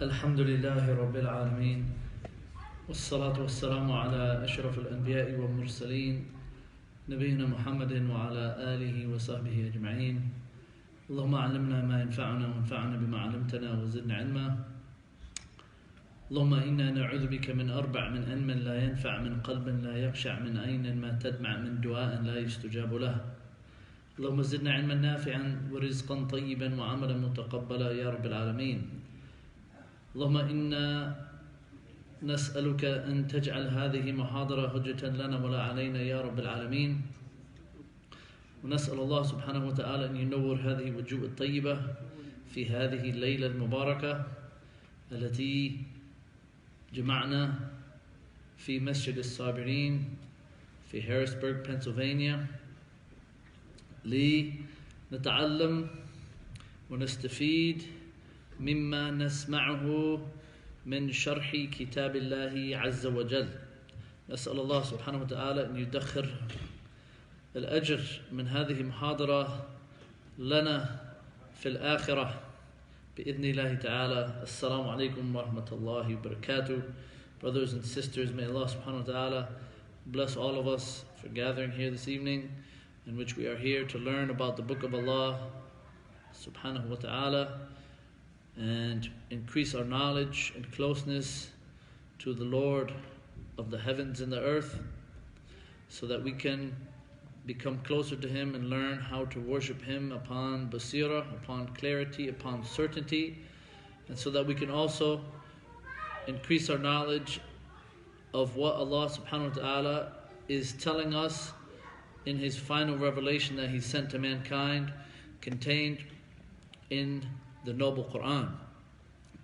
الحمد لله رب العالمين والصلاة والسلام على أشرف الأنبياء والمرسلين نبينا محمد وعلى آله وصحبه أجمعين. اللهم علمنا ما ينفعنا وانفعنا بما علمتنا وزدنا علما. اللهم إنا نعوذ بك من أربع: من علم لا ينفع، من قلب لا يخشع، من عين ما تدمع، من دعاء لا يستجاب له. اللهم زدنا علما نافعا ورزقا طيبا وعملا متقبلا يا رب العالمين. اللهم إنا نسألك أن تجعل هذه محاضرة حجة لنا ولا علينا يا رب العالمين. ونسأل الله سبحانه وتعالى أن ينور هذه الوجوه الطيبة في هذه الليلة المباركة التي جمعنا في مسجد الصابرين في هاريسبرغ بنسلفانيا لنتعلم ونستفيد مما نسمعه من شرح كتاب الله عز وجل. نسأل الله سبحانه وتعالى أن يدخر الأجر من هذه المحاضرة لنا في الآخرة بإذن الله تعالى. Assalamu alaikum wa rahmatullahi wa barakatuh. Brothers and sisters, may Allah subhanahu wa ta'ala bless all of us for gathering here this evening, in which we are here to learn about the book of Allah subhanahu wa ta'ala and increase our knowledge and closeness to the Lord of the heavens and the earth, so that we can become closer to Him and learn how to worship Him upon basira, upon clarity, upon certainty, and so that we can also increase our knowledge of what Allah subhanahu wa ta'ala is telling us in His final revelation that He sent to mankind, contained in the noble Quran,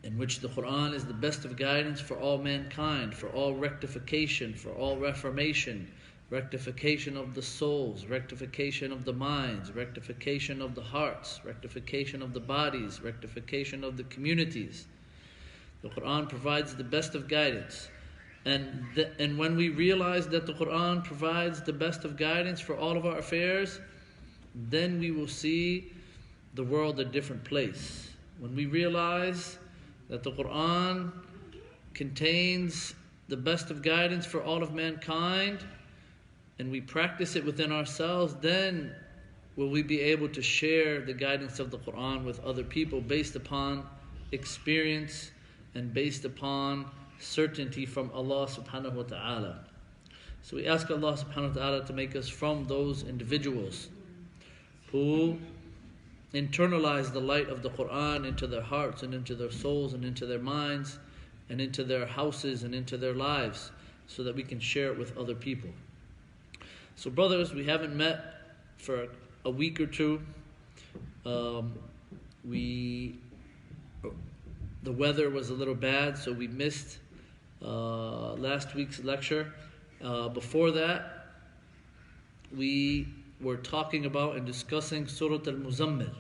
in which the Quran is the best of guidance for all mankind, for all rectification, for all reformation, rectification of the souls, rectification of the minds, rectification of the hearts, rectification of the bodies, rectification of the communities. The Quran provides the best of guidance. And when we realize that the Quran provides the best of guidance for all of our affairs, then we will see the world a different place. When we realize that the Quran contains the best of guidance for all of mankind, and we practice it within ourselves, then will we be able to share the guidance of the Quran with other people based upon experience and based upon certainty from Allah subhanahu wa ta'ala. So we ask Allah subhanahu wa ta'ala to make us from those individuals who internalize the light of the Quran into their hearts and into their souls and into their minds and into their houses and into their lives, so that we can share it with other people. So brothers, we haven't met for a week or two. The weather was a little bad, so we missed last week's lecture. Before that, we were talking about and discussing Surah Al-Muzammil.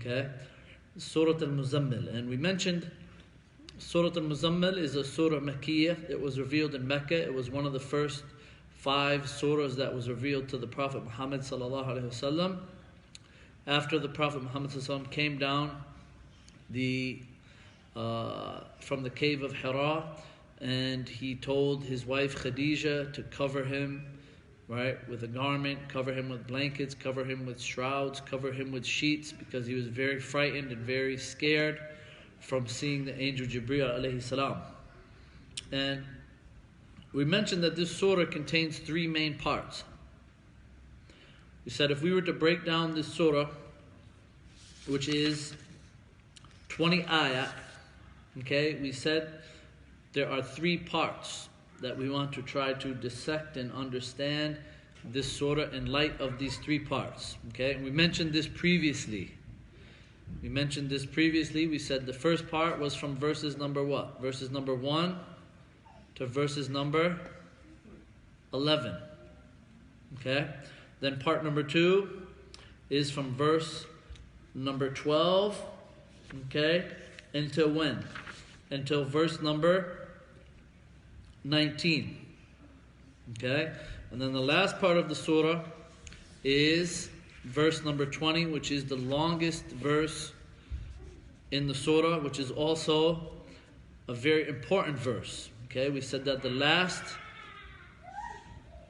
Okay? Surah Al-Muzammil. And we mentioned Surah Al-Muzammil is a surah Makkiyah. It was revealed in Mecca. It was one of the first 5 surahs that was revealed to the Prophet Muhammad sallallahu alaihi wasallam. After the Prophet Muhammad sallallahu alaihi wasallam came down from the cave of Hira, and he told his wife Khadijah to cover him, right, with a garment, cover him with blankets, cover him with shrouds, cover him with sheets, because he was very frightened and very scared from seeing the angel Jibreel alayhi salam. And we mentioned that this surah contains 3 main parts. We said if we were to break down this surah, which is 20 ayat, okay, we said there are 3 parts that we want to try to dissect and understand this surah in light of these 3 parts. Okay, and we mentioned this previously. We said the first part was from verses number what? Verses number 1 to verses number 11. Okay, then part number 2 is from verse number 12. Okay, until when? Until verse number 19. Okay, and then the last part of the surah is verse number 20, which is the longest verse in the surah, which is also a very important verse. Okay, we said that the last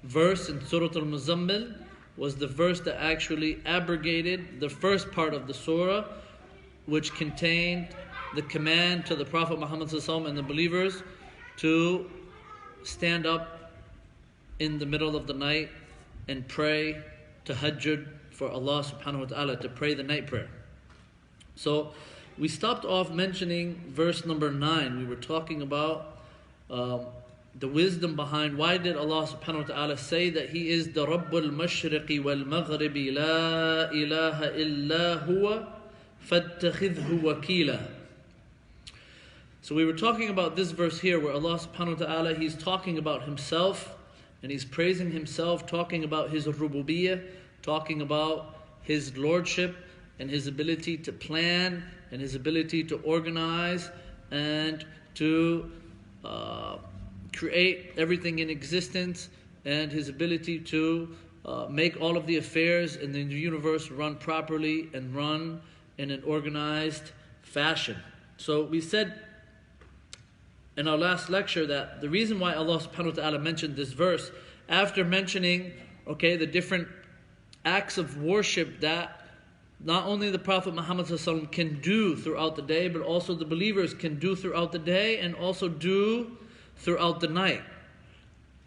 verse in Surah Al-Muzammil was the verse that actually abrogated the first part of the surah, which contained the command to the Prophet Muhammad ﷺ and the believers to stand up in the middle of the night and pray tahajjud for Allah subhanahu wa ta'ala, to pray the night prayer. So we stopped off mentioning verse number 9. We were talking about the wisdom behind why did Allah subhanahu wa ta'ala say that He is the Rabbul Mashriqi wal Maghribi, la ilaha illa huwa fattakhidhu wakila. So we were talking about this verse here where Allah subhanahu wa ta'ala, He's talking about Himself and He's praising Himself, talking about His rububiyyah, talking about His lordship and His ability to plan and His ability to organize and to create everything in existence, and His ability to make all of the affairs in the universe run properly and run in an organized fashion. So we said in our last lecture that the reason why Allah subhanahu wa ta'ala mentioned this verse, after mentioning the different acts of worship that not only the Prophet Muhammad ﷺ can do throughout the day, but also the believers can do throughout the day and also do throughout the night.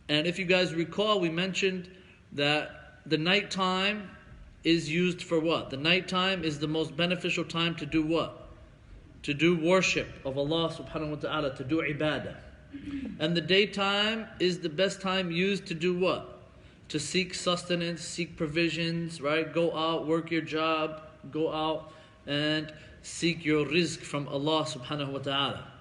And if you guys recall, we mentioned that the night time is used for what? The night time is the most beneficial time to do what? To do worship of Allah subhanahu wa ta'ala, to do ibadah. And the daytime is the best time used to do what? To seek sustenance, seek provisions, right? Go out, work your job, go out and seek your rizq from Allah subhanahu wa ta'ala.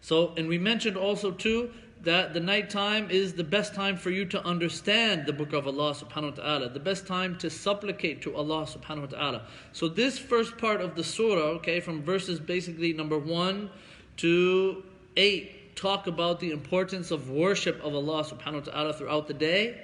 So, and we mentioned also too that the night time is the best time for you to understand the book of Allah subhanahu wa ta'ala, the best time to supplicate to Allah subhanahu wa ta'ala. So this first part of the surah, from verses basically number 1 to 8, talk about the importance of worship of Allah subhanahu wa ta'ala throughout the day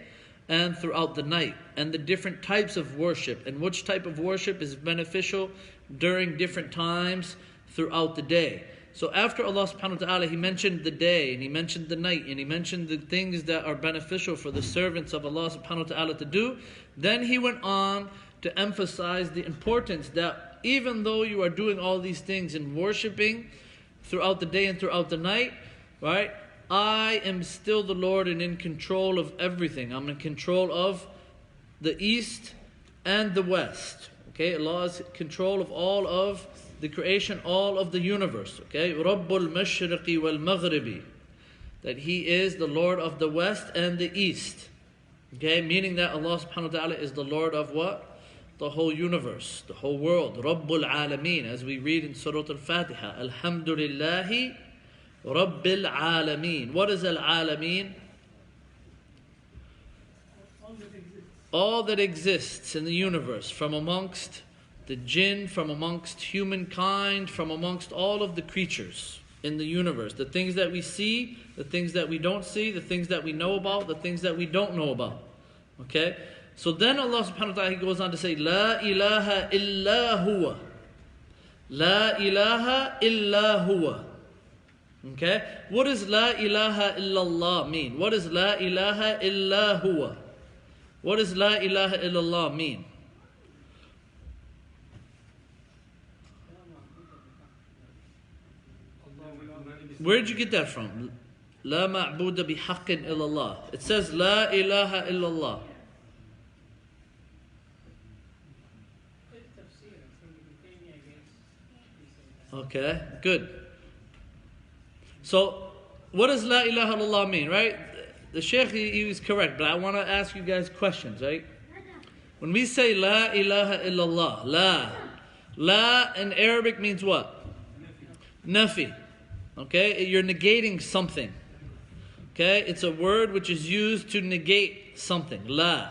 and throughout the night, and the different types of worship, and which type of worship is beneficial during different times throughout the day. So after Allah subhanahu wa ta'ala, He mentioned the day, and He mentioned the night, and He mentioned the things that are beneficial for the servants of Allah subhanahu wa ta'ala to do, then He went on to emphasize the importance that even though you are doing all these things and worshipping throughout the day and throughout the night, right? I am still the Lord and in control of everything. I'm in control of the east and the west. Allah is in control of all of the creation, all of the universe. Rabbul Mashriqi wal Maghribi. That He is the Lord of the west and the east. Meaning that Allah subhanahu wa ta'ala is the Lord of what? The whole universe, the whole world. Rabbul Alameen, as we read in Surah Al-Fatiha. Alhamdulillahi Rabbil Alameen. What is Al-Alameen? All that exists in the universe, from amongst the jinn, from amongst humankind, from amongst all of the creatures in the universe. The things that we see, the things that we don't see, the things that we know about, the things that we don't know about. So then Allah subhanahu wa ta'ala, He goes on to say, La ilaha illa huwa. La ilaha illa huwa. What does La ilaha illallah mean? What does La ilaha illa huwa? What does La ilaha illallah mean? Where did you get that from? La ma'buda bihaqqin illallah. It says La ilaha illallah. Okay, good. So, what does La ilaha illallah mean, right? The Shaykh, he was correct, but I want to ask you guys questions, right? When we say La ilaha illallah, La in Arabic means what? Nafi. You're negating something. It's a word which is used to negate something. La.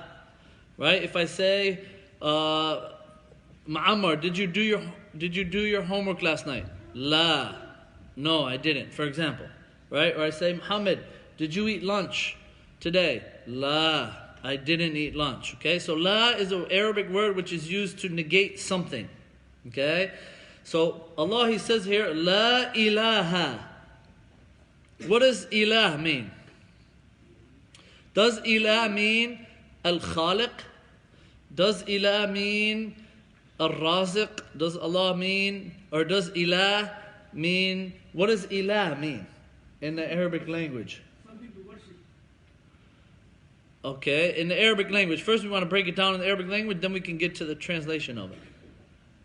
Right? If I say, Mu'ammar, did you do your homework last night? La. No, I didn't, for example. Right? Or I say, Muhammad, did you eat lunch today? La. I didn't eat lunch. So La is an Arabic word which is used to negate something. So Allah, He says here, La ilaha. What does ilah mean? Does ilah mean al-khaliq? Does ilah mean al-raziq? Does Allah mean, or does ilah mean, what does ilah mean in the Arabic language? Okay, in the Arabic language. First we want to break it down in the Arabic language, then we can get to the translation of it.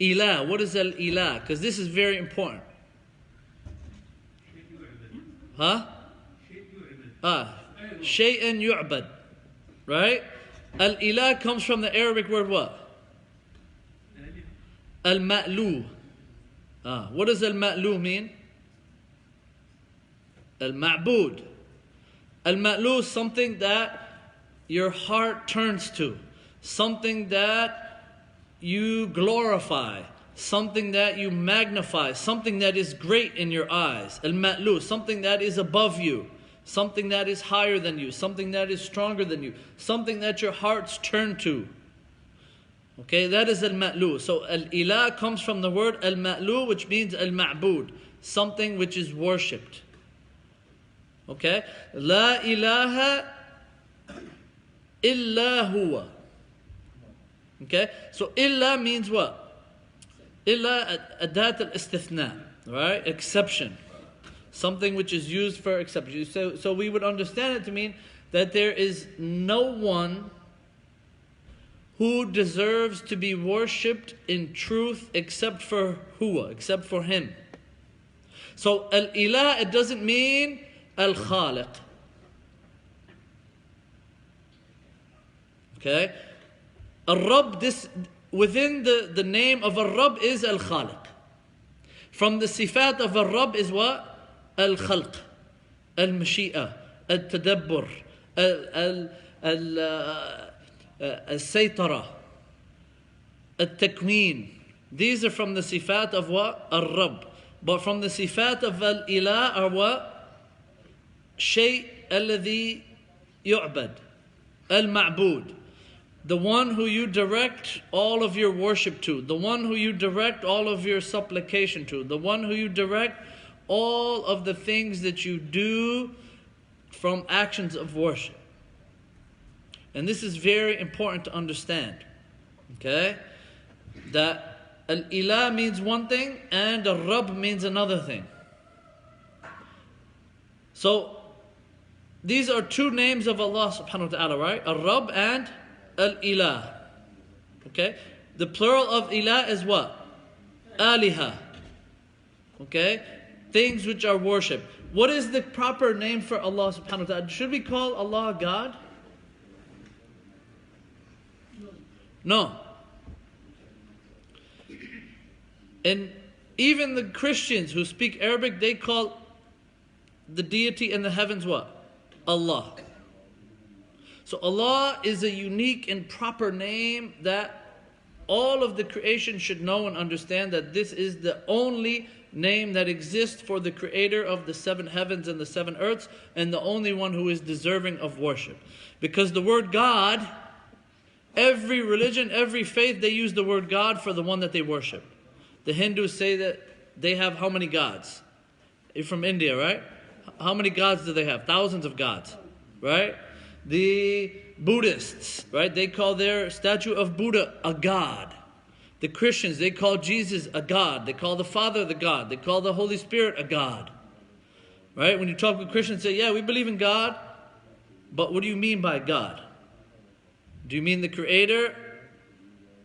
Ilah, what is al-ilah? Because this is very important. Huh? Shay'an yu'bad. Right? Al-ilah comes from the Arabic word what? Al-ma'lu. What does al-ma'lu mean? Al-ma'bud. Al-ma'lu is something that your heart turns to. Something that you glorify. Something that you magnify. Something that is great in your eyes. Al-ma'lu, something that is above you. Something that is higher than you. Something that is stronger than you. Something that your hearts turn to. Okay, that is al-ma'lu. So al-ilah comes from the word al-ma'lu, which means al-ma'bud. Something which is worshipped. Okay? La ilaha illa huwa. Okay? So illa means what? Illa adat al-istithna. Right? Exception. Something which is used for exception. So we would understand it to mean that there is no one who deserves to be worshipped in truth except for huwa, except for him. So al-ilah, it doesn't mean al-khaliq. Okay? Al-Rabb, this within the name of Al-Rabb is al-Khaliq. From the sifat of Al-Rabb is what? Al-Khalq, Al-Mashi'a, Al-Tadabbur, Al-Saytara, Al-Takween. These are from the sifat of what? Al-Rabb. But from the sifat of Al-Ilah are what? Shay alladhi yu'bad, Al-Ma'bud. The one who you direct all of your worship to. The one who you direct all of your supplication to. The one who you direct all of the things that you do from actions of worship. And this is very important to understand. Okay? That al-ilah means one thing and al-rabb means another thing. So, these are two names of Allah subhanahu wa ta'ala, right? Al-rabb and al-ilah. Okay? The plural of ilah is what? Aliha. Okay? Things which are worshipped. What is the proper name for Allah subhanahu wa ta'ala? Should we call Allah God? No. And even the Christians who speak Arabic, they call the deity in the heavens what? Allah. So Allah is a unique and proper name that all of the creation should know and understand that this is the only name that exists for the creator of the seven heavens and the seven earths, and the only one who is deserving of worship. Because the word God, every religion, every faith, they use the word God for the one that they worship. The Hindus say that they have how many gods? You're from India, right? How many gods do they have? Thousands of gods, right? The Buddhists, right? They call their statue of Buddha a god. The Christians, they call Jesus a God. They call the Father the God. They call the Holy Spirit a God. Right? When you talk with Christians, say, yeah, we believe in God. But what do you mean by God? Do you mean the Creator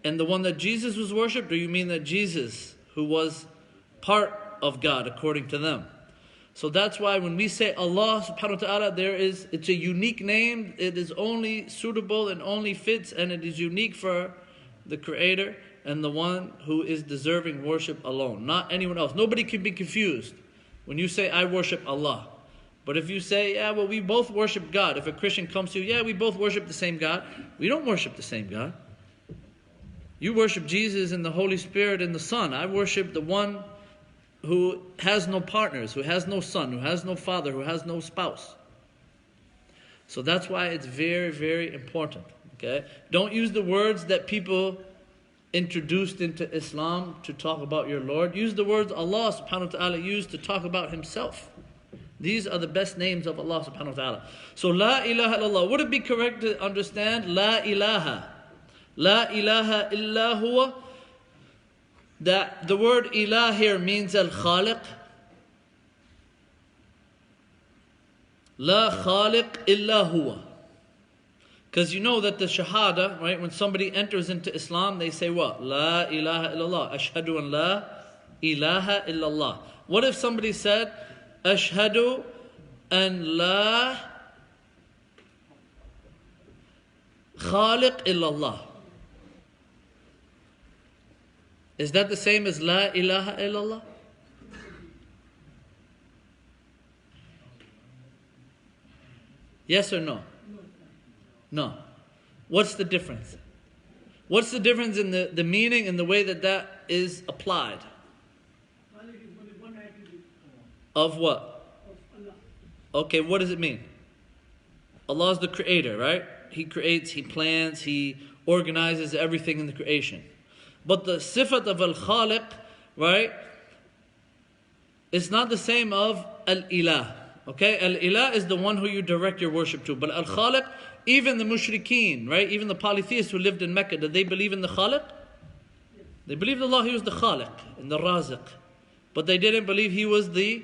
and the one that Jesus was worshipped? Or do you mean that Jesus, who was part of God according to them? So that's why when we say Allah subhanahu wa ta'ala, it's a unique name. It is only suitable and only fits, and it is unique for the Creator and the one who is deserving worship alone, not anyone else. Nobody can be confused when you say, I worship Allah. But if you say, yeah, well, we both worship God. If a Christian comes to you, yeah, we both worship the same God. We don't worship the same God. You worship Jesus and the Holy Spirit and the Son. I worship the one who has no partners, who has no son, who has no father, who has no spouse. So that's why it's very, very important. Okay? Don't use the words that people introduced into Islam to talk about your Lord. Use the words Allah subhanahu wa ta'ala used to talk about Himself. These are the best names of Allah subhanahu wa ta'ala. So La ilaha illallah. Would it be correct to understand La ilaha? La ilaha illa huwa. That the word ilah here means al-khaliq. La khaliq illa huwa. Because you know that the shahada, right, when somebody enters into Islam, they say what? La ilaha illallah. Ashhadu an la ilaha illallah. What if somebody said, Ashhadu an la khaliq illallah? Is that the same as La ilaha illallah? Yes or no? No. What's the difference? What's the difference in the meaning and the way that is applied? Of what? Okay, what does it mean? Allah is the creator, right? He creates, He plans, He organizes everything in the creation. But the sifat of al-khaliq, right, is not the same of al-ilah. Okay, al-ilah is the one who you direct your worship to. But al-khaliq, even the mushrikeen, right, even the polytheists who lived in Mecca, did they believe in the khaliq? They believed Allah, He was the khaliq and the raziq. But they didn't believe He was the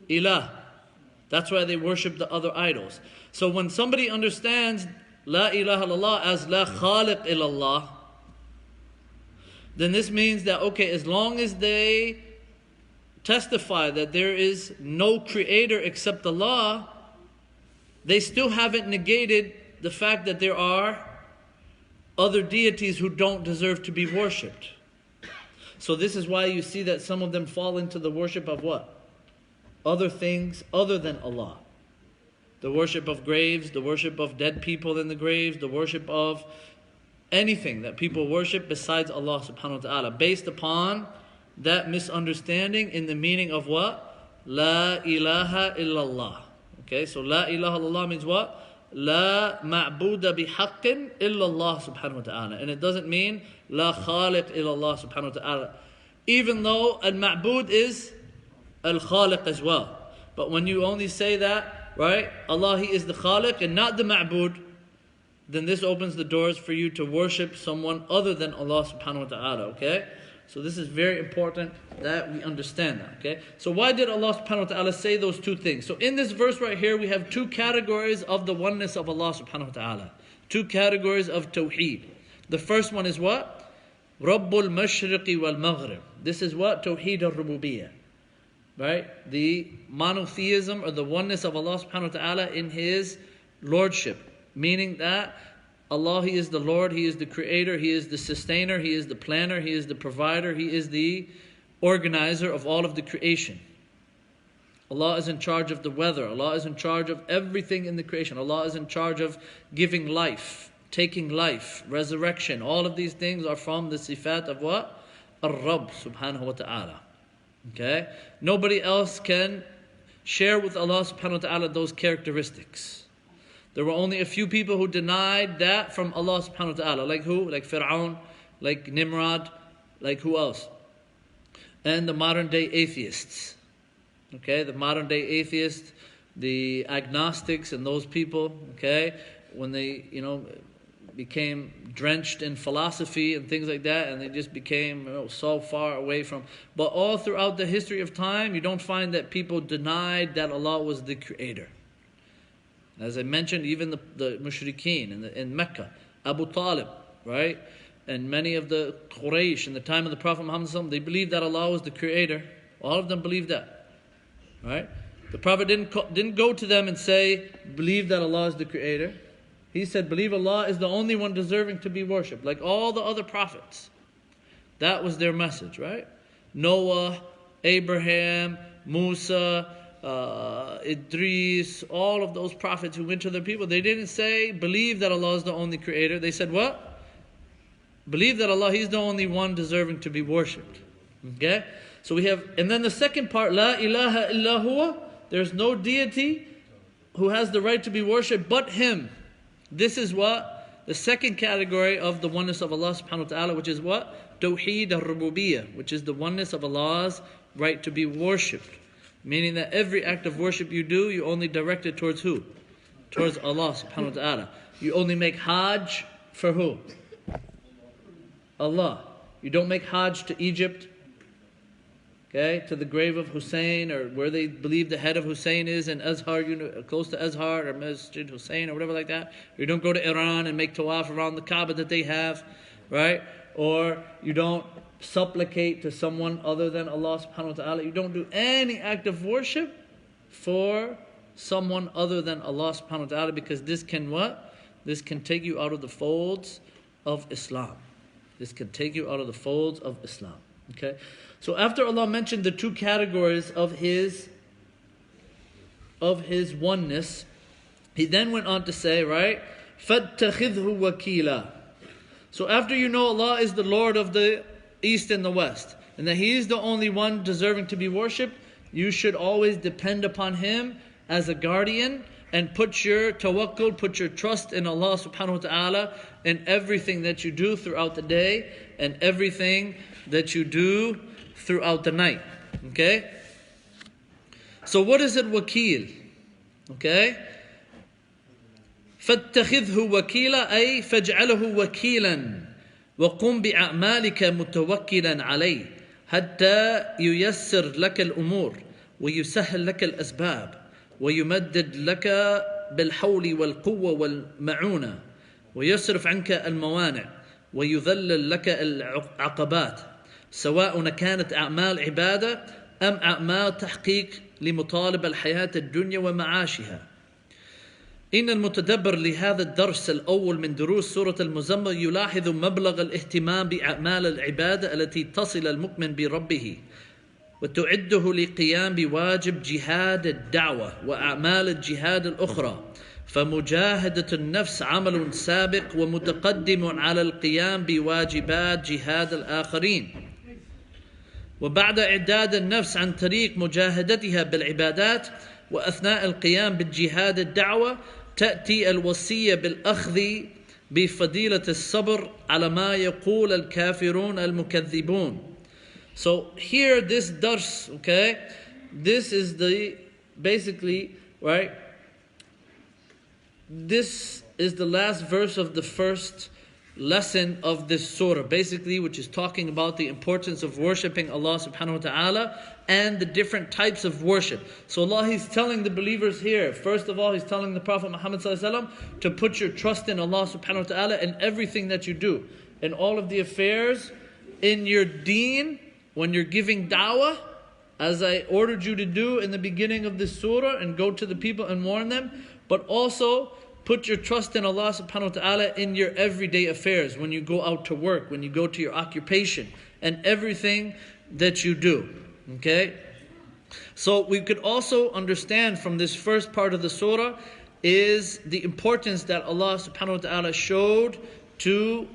ilah. That's why they worship the other idols. So when somebody understands La ilaha illallah as La khaliq illallah, then this means that, okay, as long as they testify that there is no creator except Allah, they still haven't negated the fact that there are other deities who don't deserve to be worshipped. So this is why you see that some of them fall into the worship of what? Other things other than Allah. The worship of graves, the worship of dead people in the graves, the worship of anything that people worship besides Allah subhanahu wa ta'ala, based upon that misunderstanding in the meaning of what? La ilaha illallah. Okay, so La ilaha illallah means what? La ma'buda bihaqqin illallah subhanahu wa ta'ala. And it doesn't mean La khaliq illallah subhanahu wa ta'ala. Even though al-ma'bud is al-khaliq as well. But when you only say that, right, Allah, He is the khaliq and not the ma'bud, then this opens the doors for you to worship someone other than Allah subhanahu wa ta'ala, okay? So this is very important that we understand that, okay? So why did Allah subhanahu wa ta'ala say those two things? So in this verse right here, we have two categories of the oneness of Allah subhanahu wa ta'ala. Two categories of tawheed. The first one is what? Rabbul mashriqi wal maghrib. This is what? Tawheed al-rububiyyah. Right? The monotheism or the oneness of Allah subhanahu wa ta'ala in His lordship. Meaning that Allah, He is the Lord, He is the creator, He is the sustainer, He is the planner, He is the provider, He is the organizer of all of the creation. Allah is in charge of the weather, Allah is in charge of everything in the creation. Allah is in charge of giving life, taking life, resurrection. All of these things are from the sifat of what? Ar-Rabb subhanahu wa ta'ala. Okay? Nobody else can share with Allah subhanahu wa ta'ala those characteristics. There were only a few people who denied that from Allah subhanahu wa ta'ala. Like who? Like Fir'aun, like Nimrod, like who else? And the modern day atheists. Okay, the modern day atheists, the agnostics and those people, okay, when they, became drenched in philosophy and things like that, and they just became so far away from. But all throughout the history of time, you don't find that people denied that Allah was the creator. As I mentioned, even the mushrikeen in Mecca, Abu Talib, right? And many of the Quraysh in the time of the Prophet Muhammad, they believed that Allah was the creator. All of them believed that, right? The Prophet didn't go to them and say, believe that Allah is the creator. He said, believe Allah is the only one deserving to be worshipped, like all the other prophets. That was their message, right? Noah, Abraham, Musa, Idris, all of those prophets who went to their people, they didn't say, believe that Allah is the only creator. They said what? Believe that Allah, He's the only one deserving to be worshipped. Okay? So we have, and then the second part, La ilaha illa huwa, there's no deity who has the right to be worshipped but Him. This is what? The second category of the oneness of Allah subhanahu wa ta'ala, which is what? Tawheed al-rububiyyah, which is the oneness of Allah's right to be worshipped. Meaning that every act of worship you do, you only direct it towards who? Towards Allah subhanahu wa ta'ala. You only make hajj for who? Allah. You don't make hajj to Egypt, okay, to the grave of Hussein, or where they believe the head of Hussein is in Azhar, close to Azhar, or Masjid Hussein, or whatever like that. Or you don't go to Iran and make tawaf around the Kaaba that they have, right? Or you don't supplicate to someone other than Allah subhanahu wa ta'ala. You don't do any act of worship for someone other than Allah subhanahu wa ta'ala, because this can what? This can take you out of the folds of Islam. This can take you out of the folds of Islam. Okay? So after Allah mentioned the two categories of His oneness, He then went on to say, right? فَاتَّخِذْهُ وَكِيلًا. So after you know Allah is the Lord of the East and the West, and that He is the only one deserving to be worshipped, you should always depend upon Him as a guardian, and put your tawakkul, put your trust in Allah subhanahu wa ta'ala in everything that you do throughout the day and everything that you do throughout the night. Okay? So what is it, wakil? Okay? فَاتَّخِذْهُ وَكِيلًا أي فَاجْعَلَهُ وَكِيلًا وَقُمْ بِأَعْمَالِكَ مُتَوَكِّلًا عَلَيْهِ حَتَّى يُيَسِّرْ لَكَ الْأُمُورِ وَيُسَهِّلْ لَكَ الْأَسْبَابِ ويمدد لك بالحول والقوة والمعونة ويصرف عنك الموانع ويذلل لك العقبات، سواء كانت أعمال عبادة أم أعمال تحقيق لمطالب الحياة الدنيا ومعاشها. إن المتدبر لهذا الدرس الأول من دروس سورة المزمل يلاحظ مبلغ الاهتمام بأعمال العبادة التي تصل المؤمن بربه وتعده لقيام بواجب جهاد الدعوة وأعمال الجهاد الأخرى، فمجاهدة النفس عمل سابق ومتقدم على القيام بواجبات جهاد الآخرين. وبعد إعداد النفس عن طريق مجاهدتها بالعبادات وأثناء القيام بالجهاد الدعوة تأتي الوصية بالأخذ بفضيلة الصبر على ما يقول الكافرون المكذبون. So here this dars, okay, this is the, basically, right, this is the last verse of the first lesson of this surah, basically, which is talking about the importance of worshipping Allah subhanahu wa ta'ala and the different types of worship. So Allah, He's telling the believers here, first of all, He's telling the Prophet Muhammad sallallahu alaihi wasallam to put your trust in Allah subhanahu wa ta'ala in everything that you do, in all of the affairs, in your deen, when you're giving da'wah, as I ordered you to do in the beginning of this surah, and go to the people and warn them, but also put your trust in Allah subhanahu wa ta'ala in your everyday affairs, when you go out to work, when you go to your occupation, and everything that you do. Okay? So we could also understand from this first part of the surah is the importance that Allah subhanahu wa ta'ala showed to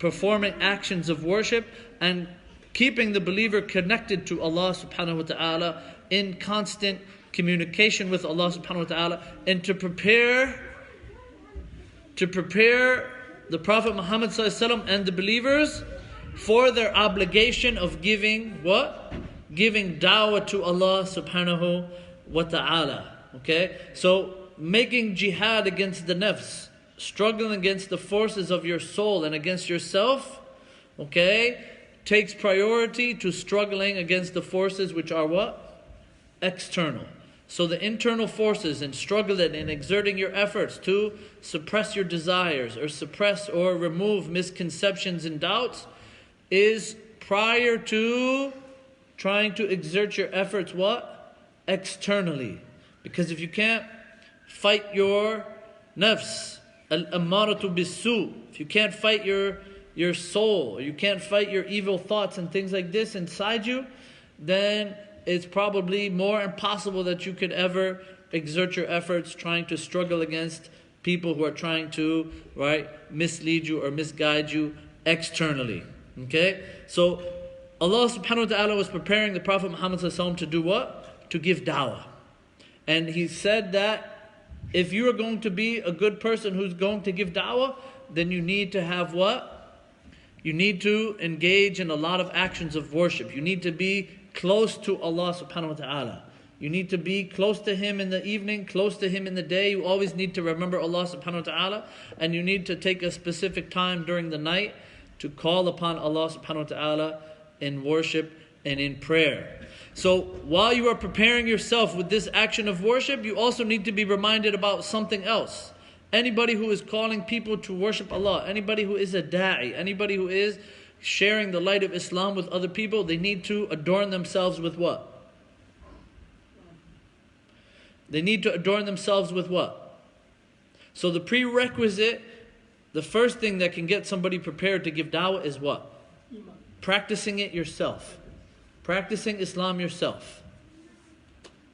performing actions of worship and keeping the believer connected to Allah subhanahu wa ta'ala, in constant communication with Allah subhanahu wa ta'ala, and to prepare the Prophet Muhammad sallallahu alaihi wasallam and the believers for their obligation of giving what? Giving da'wah to Allah subhanahu wa ta'ala. Okay? So making jihad against the nafs, struggling against the forces of your soul and against yourself, okay, takes priority to struggling against the forces which are what? External. So the internal forces and struggling and exerting your efforts to suppress your desires or suppress or remove misconceptions and doubts is prior to trying to exert your efforts what? Externally. Because if you can't fight your nafs, al-ammaratu bis-su, if you can't fight your soul, you can't fight your evil thoughts and things like this inside you, then it's probably more impossible that you could ever exert your efforts trying to struggle against people who are trying to, right, mislead you or misguide you externally. Okay? So Allah subhanahu wa ta'ala was preparing the Prophet Muhammad sallallahu alaihi wasallam to do what? To give da'wah. And He said that if you are going to be a good person who's going to give da'wah, then you need to have what? You need to engage in a lot of actions of worship. You need to be close to Allah subhanahu wa ta'ala. You need to be close to Him in the evening, close to Him in the day. You always need to remember Allah subhanahu wa ta'ala. And you need to take a specific time during the night to call upon Allah subhanahu wa ta'ala in worship and in prayer. So while you are preparing yourself with this action of worship, you also need to be reminded about something else. Anybody who is calling people to worship Allah, anybody who is a da'i, anybody who is sharing the light of Islam with other people, they need to adorn themselves with what? They need to adorn themselves with what? So the prerequisite, the first thing that can get somebody prepared to give da'wah is what? Practicing it yourself. Practicing Islam yourself.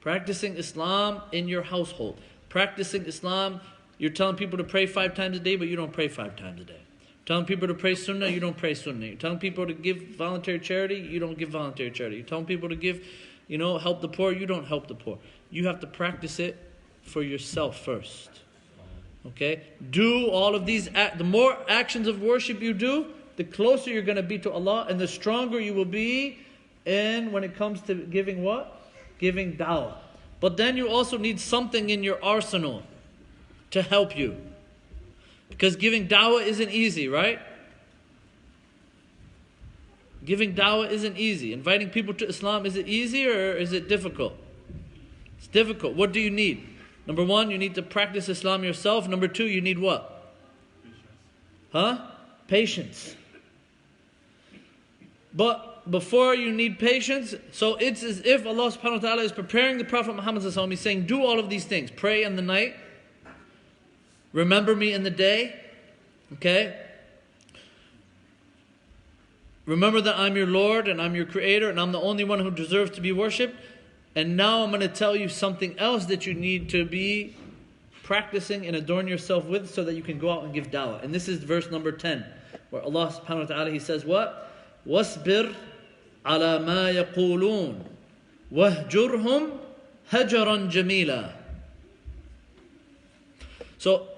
Practicing Islam in your household. Practicing Islam, you're telling people to pray 5 times a day, but you don't pray 5 times a day. Telling people to pray sunnah, you don't pray sunnah. You're telling people to give voluntary charity, you don't give voluntary charity. You're telling people to give, help the poor, you don't help the poor. You have to practice it for yourself first. Okay? Do all of these, the more actions of worship you do, the closer you're going to be to Allah, and the stronger you will be when it comes to giving what? Giving da'wah. But then you also need something in your arsenal to help you. Because giving da'wah isn't easy, right? Giving da'wah isn't easy. Inviting people to Islam, is it easy or is it difficult? It's difficult. What do you need? Number 1, you need to practice Islam yourself. Number 2, you need what? Patience. But before you need patience, so it's as if Allah subhanahu wa ta'ala is preparing the Prophet Muhammad sallallahu alaihi wasallam. He's saying, do all of these things. Pray in the night. Remember me in the day. Okay? Remember that I'm your Lord and I'm your Creator and I'm the only one who deserves to be worshipped. And now I'm going to tell you something else that you need to be practicing and adorn yourself with so that you can go out and give da'wah. And this is verse number 10, where Allah subhanahu wa ta'ala, He says what? وَاصْبِرْ عَلَى مَا يَقُولُونَ وَاهْجُرْهُمْ هَجَرًا جَمِيلًا. So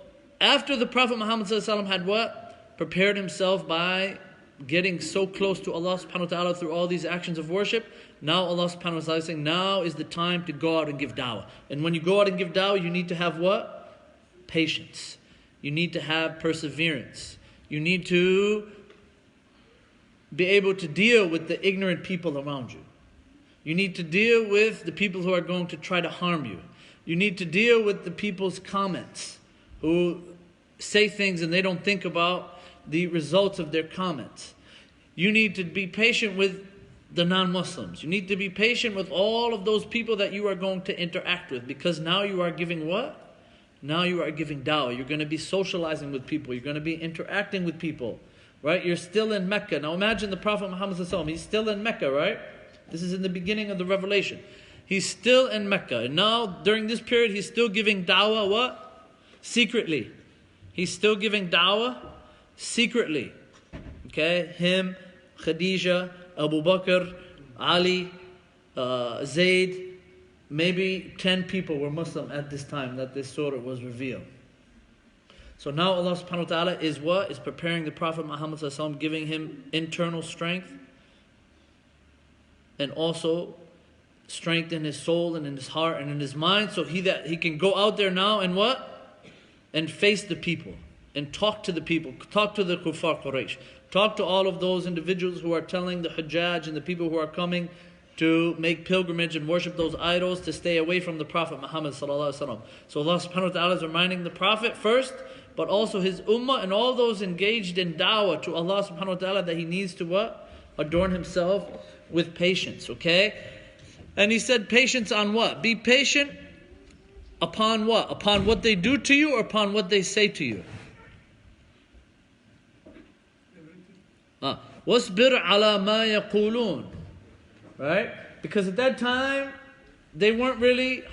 after the Prophet Muhammad had what? Prepared himself by getting so close to Allah subhanahu wa ta'ala through all these actions of worship. Now Allah subhanahu wa ta'ala is saying, now is the time to go out and give da'wah. And when you go out and give da'wah, you need to have what? Patience. You need to have perseverance. You need to be able to deal with the ignorant people around you. You need to deal with the people who are going to try to harm you. You need to deal with the people's comments who say things and they don't think about the results of their comments. You need to be patient with the non-Muslims. You need to be patient with all of those people that you are going to interact with, because now you are giving what? Now you are giving da'wah. You're going to be socializing with people. You're going to be interacting with people. Right? You're still in Mecca. Now imagine the Prophet Muhammad ﷺ. He's still in Mecca, right? This is in the beginning of the revelation. He's still in Mecca. And now, during this period, he's still giving da'wah what? Secretly. He's still giving da'wah secretly. Okay? Him, Khadija, Abu Bakr, Ali, Zayd, maybe 10 people were Muslim at this time that this surah was revealed. So now Allah subhanahu wa ta'ala is what? Is preparing the Prophet Muhammad sallallahu alaihi wasallam, giving him internal strength and also strength in his soul and in his heart and in his mind, so that he can go out there now and what? And face the people and talk to the people, talk to the kuffar Quraysh, talk to all of those individuals who are telling the Hajjaj and the people who are coming to make pilgrimage and worship those idols to stay away from the Prophet Muhammad sallallahu alaihi wasallam. So Allah subhanahu wa ta'ala is reminding the Prophet first, but also his ummah and all those engaged in da'wah to Allah subhanahu wa ta'ala, that he needs to what? Adorn himself with patience, okay? And he said patience on what? Be patient upon what? Upon what they do to you or upon what they say to you? وَاصْبِرْ عَلَى مَا يَقُولُونَ. Right? Because at that time, they weren't really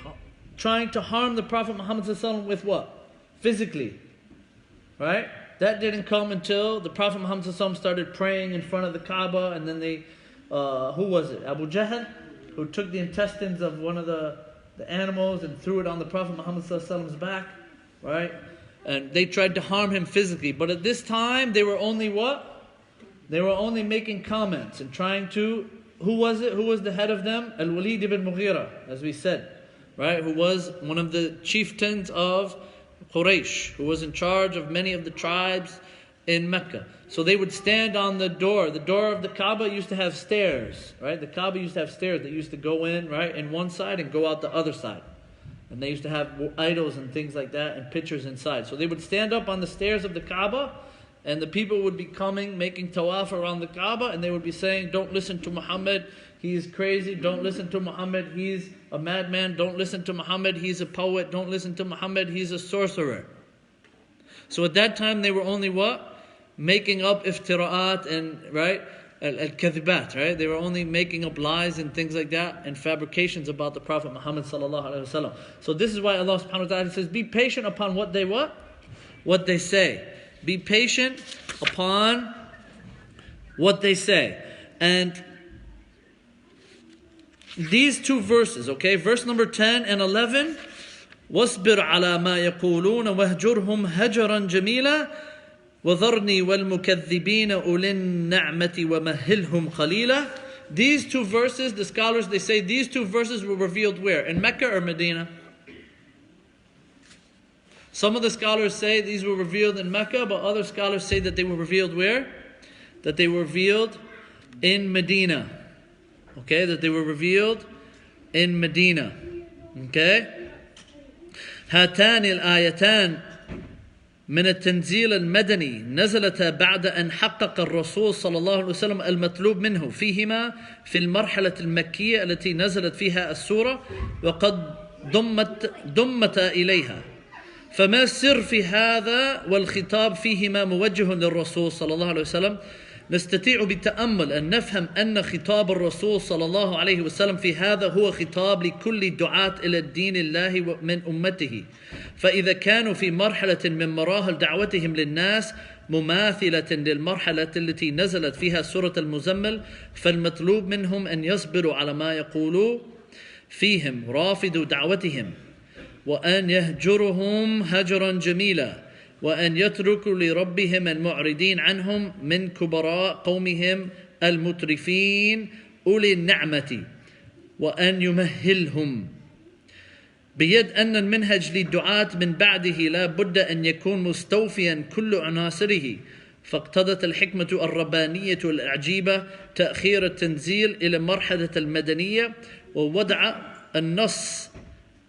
trying to harm the Prophet Muhammad ﷺ with what? Physically. Right? That didn't come until the Prophet Muhammad ﷺ started praying in front of the Kaaba, and then they, who was it? Abu Jahl, who took the intestines of one of the animals and threw it on the Prophet Muhammad ﷺ's back. Right? And they tried to harm him physically. But at this time, they were only what? They were only making comments and trying to who was it? Who was the head of them? Al-Walid ibn Mughira, as we said, right? Who was one of the chieftains of Quraysh, who was in charge of many of the tribes in Mecca. So they would stand on the door. The door of the Kaaba used to have stairs, right? The Kaaba used to have stairs that used to go in, right, in one side and go out the other side. And they used to have idols and things like that and pictures inside. So they would stand up on the stairs of the Kaaba, and the people would be coming, making tawaf around the Kaaba, and they would be saying, don't listen to Muhammad, he is crazy. Don't listen to Muhammad, he's a madman. Don't listen to Muhammad, he's a poet. Don't listen to Muhammad, he's a sorcerer. So at that time they were only what? Making up iftira'at and, right, al-kadhibat, right? They were only making up lies and things like that and fabrications about the Prophet Muhammad sallallahu alaihi wasallam. So this is why Allah subhanahu wa ta'ala says, be patient upon what they what? What they say. Be patient upon what they say. And these two verses, okay, verse number 10 and 11, وَاصْبِرْ عَلَى مَا يَقُولُونَ وَاهْجُرْهُمْ هَجْرًا جَمِيلًا وَذَرْنِي وَالْمُكَذِّبِينَ أُولِي النَّعْمَةِ وَمَهِّلْهُمْ قَلِيلًا. These two verses, the scholars, they say these two verses were revealed where? In Mecca or Medina? Some of the scholars say these were revealed in Mecca, but other scholars say that they were revealed where? That they were revealed in Medina. Okay, that they were revealed in Medina. Okay? هاتان الآيتان من التنزيل المدني نزلتا بعد أن حقق الرسول صلى الله عليه وسلم المطلوب منه فيهما في المرحلة المكية التي نزلت فيها السورة وقد ضمتا إليها. فما السر في هذا والخطاب فيهما موجه للرسول صلى الله عليه وسلم؟ نستطيع بالتأمل أن نفهم أن خطاب الرسول صلى الله عليه وسلم في هذا هو خطاب لكل دعاة إلى الدين الله من أمته. فإذا كانوا في مرحلة من مراحل دعوتهم للناس مماثلة للمرحلة التي نزلت فيها سورة المزمل، فالمطلوب منهم أن يصبروا على ما يقولوا فيهم رافضوا دعوتهم، وأن يهجرهم هجرا جميلا، وأن يتركوا لربهم المعرضين عنهم من كبراء قومهم المترفين أولي النعمة، وأن يمهلهم. بيد أن المنهج للدعاة من بعده لا بد أن يكون مستوفيا كل عناصره، فاقتضت الحكمة الربانية العجيبة تأخير التنزيل إلى مرحلة المدنية ووضع النص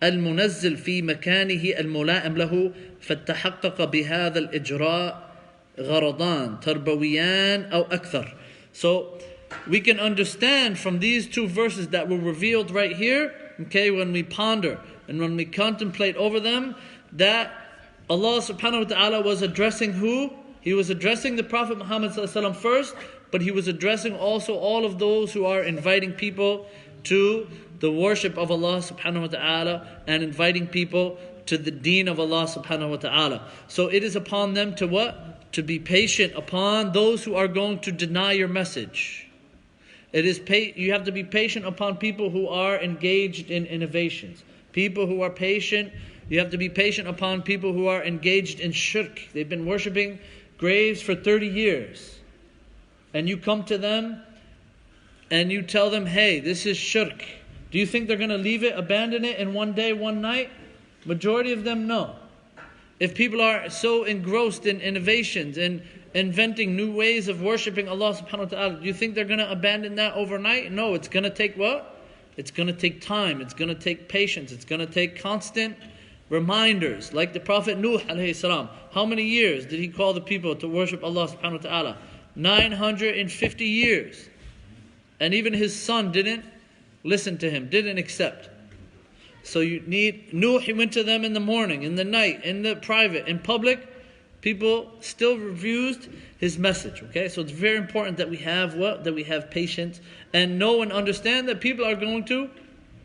المنزل في مكانه الملائم له، فتحقق بهذا الإجراء غرضان تربويان أو أكثر. So we can understand from these two verses that were revealed right here, okay, when we ponder and when we contemplate over them, that Allah subhanahu wa ta'ala was addressing who? He was addressing the Prophet Muhammad sallallahu alaihi wasallam first, but he was addressing also all of those who are inviting people to the worship of Allah subhanahu wa ta'ala and inviting people to the deen of Allah subhanahu wa ta'ala. So it is upon them to what? To be patient upon those who are going to deny your message. It is you have to be patient upon people who are engaged in innovations. People who are patient, you have to be patient upon people who are engaged in shirk. They've been worshipping graves for 30 years. And you come to them and you tell them, hey, this is shirk. Do you think they're going to leave it, abandon it in one day, one night? Majority of them, no. If people are so engrossed in innovations and inventing new ways of worshipping Allah subhanahu wa ta'ala, do you think they're going to abandon that overnight? No, it's going to take what? It's going to take time. It's going to take patience. It's going to take constant reminders. Like the Prophet Nuh alayhi salam. How many years did he call the people to worship Allah subhanahu wa ta'ala? 950 years. And even his son didn't listen to him, didn't accept. So you need, Nuh, he went to them in the morning, in the night, in the private, in public. People still refused his message, okay? So it's very important that we have what? That we have patience and know and understand that people are going to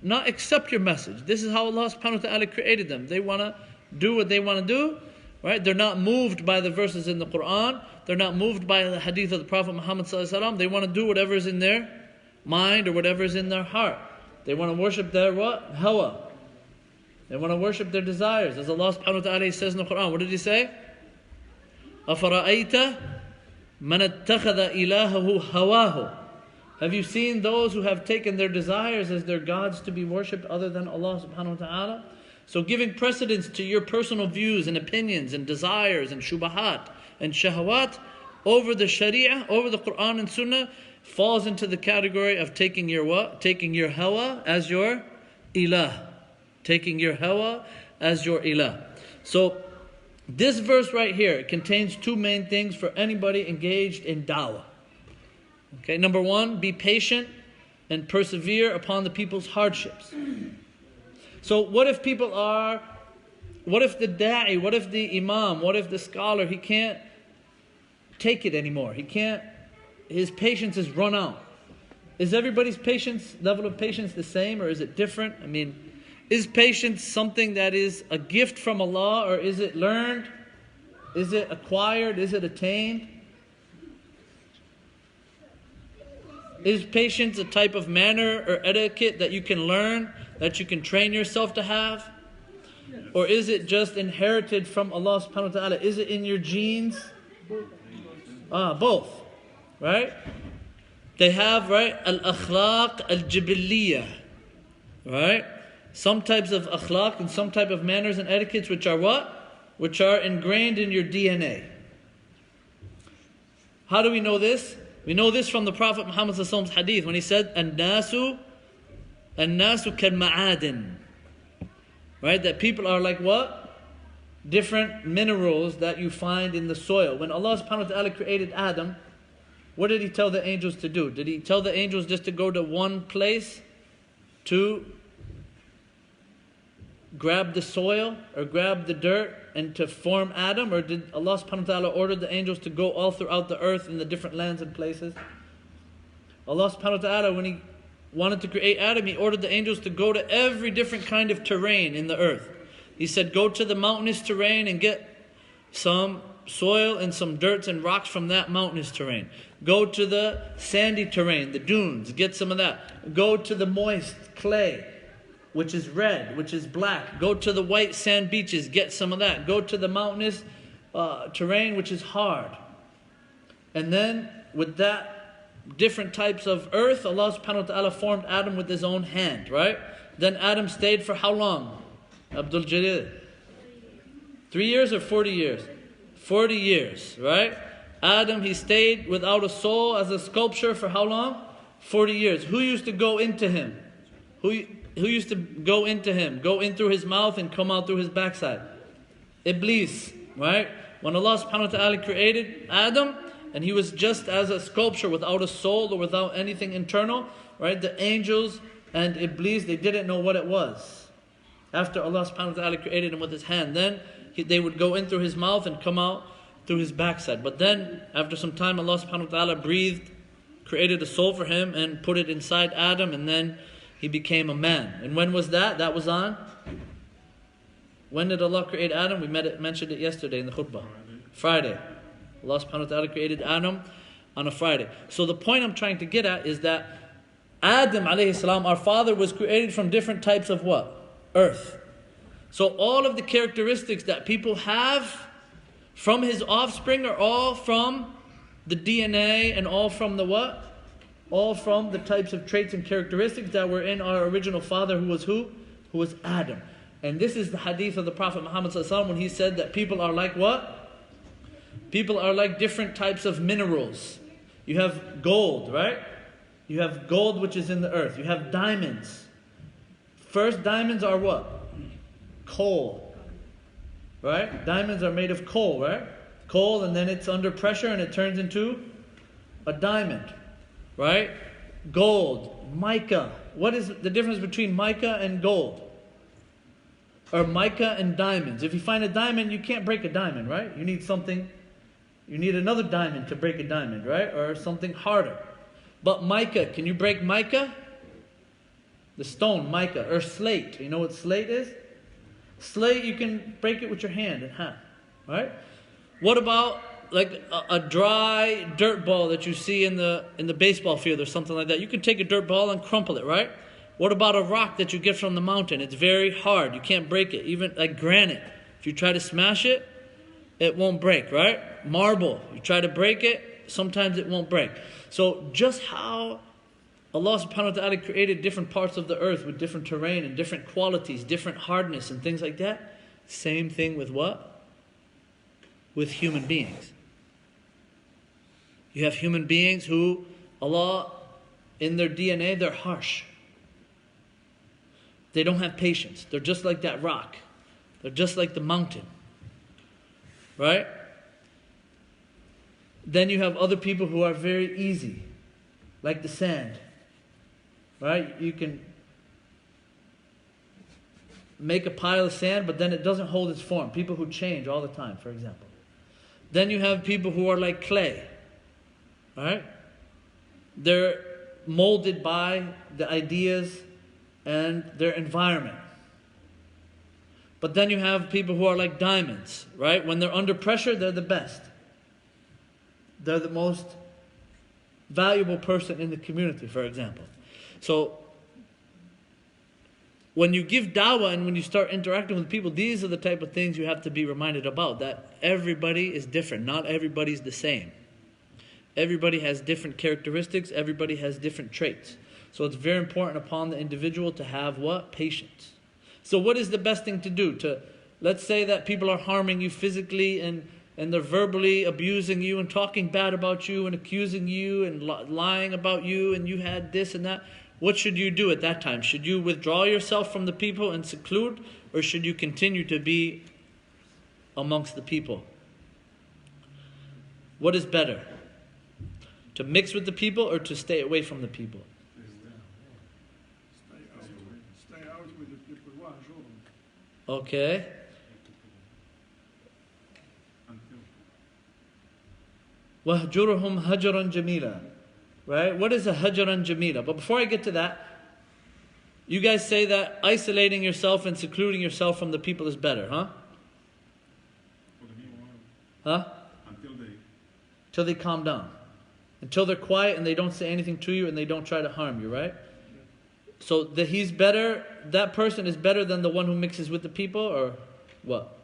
not accept your message. This is how Allah subhanahu wa ta'ala created them. They want to do what they want to do, right? They're not moved by the verses in the Quran. They're not moved by the hadith of the Prophet Muhammad sallallahu alaihi wasallam. They want to do whatever is in their mind or whatever is in their heart. They want to worship their what? Hawa. They want to worship their desires. As Allah subhanahu wa ta'ala says in the Quran, what did he say? أَفَرَأَيْتَ مَنَ اتَّخَذَ إِلَهَهُ هَوَاهُ Have you seen those who have taken their desires as their gods to be worshipped other than Allah subhanahu wa ta'ala? So giving precedence to your personal views and opinions and desires and shubahat and shahawat over the sharia, over the Quran and Sunnah, falls into the category of taking your what? Taking your hawa as your ilah. Taking your hawa as your ilah. So this verse right here contains two main things for anybody engaged in da'wah. Okay, number one, be patient and persevere upon the people's hardships. So what if the da'i, what if the imam, what if the scholar, he can't take it anymore. His patience is run out. Is everybody's level of patience the same, or is it different? I mean, is patience something that is a gift from Allah, or is it learned? Is it acquired? Is it attained? Is patience a type of manner or etiquette that you can learn, that you can train yourself to have? Or is it just inherited from Allah subhanahu wa ta'ala? Is it in your genes? Both. Right? They have, right, al-akhlaq al-jibiliyah. Right? Some types of akhlaq and some type of manners and etiquettes which are what? Which are ingrained in your DNA. How do we know this? We know this from the Prophet Muhammad's hadith when he said, An-nasu kal-ma'adin. Right? That people are like what? Different minerals that you find in the soil. When Allah subhanahu wa ta'ala created Adam, what did He tell the angels to do? Did He tell the angels just to go to one place to grab the soil or grab the dirt and to form Adam? Or did Allah subhanahu wa ta'ala order the angels to go all throughout the earth in the different lands and places? Allah subhanahu wa ta'ala, when He wanted to create Adam, He ordered the angels to go to every different kind of terrain in the earth. He said, go to the mountainous terrain and get some soil and some dirt and rocks from that mountainous terrain. Go to the sandy terrain, the dunes, get some of that. Go to the moist clay, which is red, which is black. Go to the white sand beaches, get some of that. Go to the mountainous terrain, which is hard. And then with that different types of earth, Allah subhanahu wa ta'ala formed Adam with His own hand, right? Then Adam stayed for how long? Abdul Jalil? 3 years or 40 years? 40 years, right? Adam, he stayed without a soul as a sculpture for how long? 40 years. Who used to go into him? Who used to go into him? Go in through his mouth and come out through his backside? Iblis, right? When Allah subhanahu wa ta'ala created Adam, and he was just as a sculpture without a soul or without anything internal, right? The angels and Iblis, they didn't know what it was. After Allah subhanahu wa ta'ala created him with His hand, then they would go in through his mouth and come out through his backside. But then, after some time, Allah subhanahu wa ta'ala breathed, created a soul for him and put it inside Adam, and then he became a man. And when was that? That was on? When did Allah create Adam? We mentioned it yesterday in the khutbah. Friday. Allah subhanahu wa ta'ala created Adam on a Friday. So the point I'm trying to get at is that Adam alayhi salam, our father, was created from different types of what? Earth. So all of the characteristics that people have from his offspring are all from the DNA and all from the what? All from the types of traits and characteristics that were in our original father, who was who? Who was Adam. And this is the hadith of the Prophet Muhammad when he said that people are like what? People are like different types of minerals. You have gold, right? You have gold which is in the earth. You have diamonds. First, diamonds are what? Coal. Right? Diamonds are made of coal, right? Coal, and then it's under pressure and it turns into a diamond. Right? Gold. Mica. What is the difference between mica and gold? Or mica and diamonds? If you find a diamond, you can't break a diamond, right? You need something. You need another diamond to break a diamond, right? Or something harder. But mica, can you break mica? The stone, mica, or slate. You know what slate is? Slate, you can break it with your hand in half, right? What about like a dry dirt ball that you see in the baseball field or something like that? You can take a dirt ball and crumple it, right? What about a rock that you get from the mountain? It's very hard. You can't break it. Even like granite. If you try to smash it, it won't break, right? Marble, you try to break it, sometimes it won't break. So just how Allah subhanahu wa ta'ala created different parts of the earth with different terrain and different qualities, different hardness and things like that. Same thing with what? With human beings. You have human beings who Allah, in their DNA, they're harsh. They don't have patience. They're just like that rock. They're just like the mountain. Right? Then you have other people who are very easy, like the sand. Right? You can make a pile of sand, but then it doesn't hold its form. People who change all the time, for example. Then you have people who are like clay. Right? They're molded by the ideas and their environment. But then you have people who are like diamonds, right? When they're under pressure, they're the best. They're the most valuable person in the community, for example. So, when you give da'wah and when you start interacting with people, these are the type of things you have to be reminded about. That everybody is different. Not everybody's the same. Everybody has different characteristics. Everybody has different traits. So it's very important upon the individual to have what? Patience. So what is the best thing to do? Let's say that people are harming you physically and they're verbally abusing you and talking bad about you and accusing you and lying about you and you had this and that. What should you do at that time? Should you withdraw yourself from the people and seclude, or should you continue to be amongst the people? What is better? To mix with the people or to stay away from the people? Stay out with the people. Okay. وَهْجُرْهُمْ هَجْرًا جَمِيلًا. Right? What is a hajran jamila? But before I get to that, you guys say that isolating yourself and secluding yourself from the people is better, huh? Huh? Until they calm down. Until they're quiet and they don't say anything to you and they don't try to harm you, right? So that he's better, that person is better than the one who mixes with the people, or what?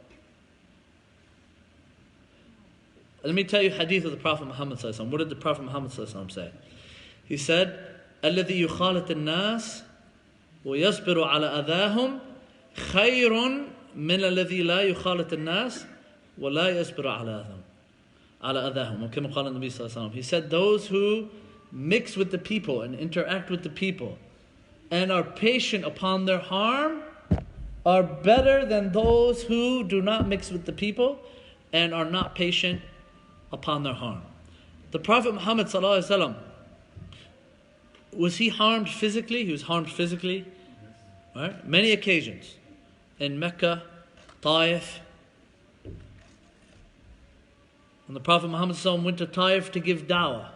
Let me tell you hadith of the Prophet Muhammad sallallahu alaihi wasallam. What did the Prophet Muhammad sallallahu alaihi wasallam say? He said, الَّذِي يُخَالِطِ النَّاسِ وَيَصْبِرُ عَلَى أَذَاهُمْ خَيْرٌ مِنَ الَّذِي لَا يُخَالِطِ النَّاسِ وَلَا يَصْبِرُ على أذاهم. وكما قال النبي صلى الله عليه وسلم. He said, those who mix with the people and interact with the people and are patient upon their harm are better than those who do not mix with the people and are not patient upon their harm. The Prophet Muhammad sallallahu alaihi wasallam, was he harmed physically? He was harmed physically, right? Many occasions in Mecca, Taif. When the Prophet Muhammad sallallahu alaihi wasallam went to Taif to give da'wah,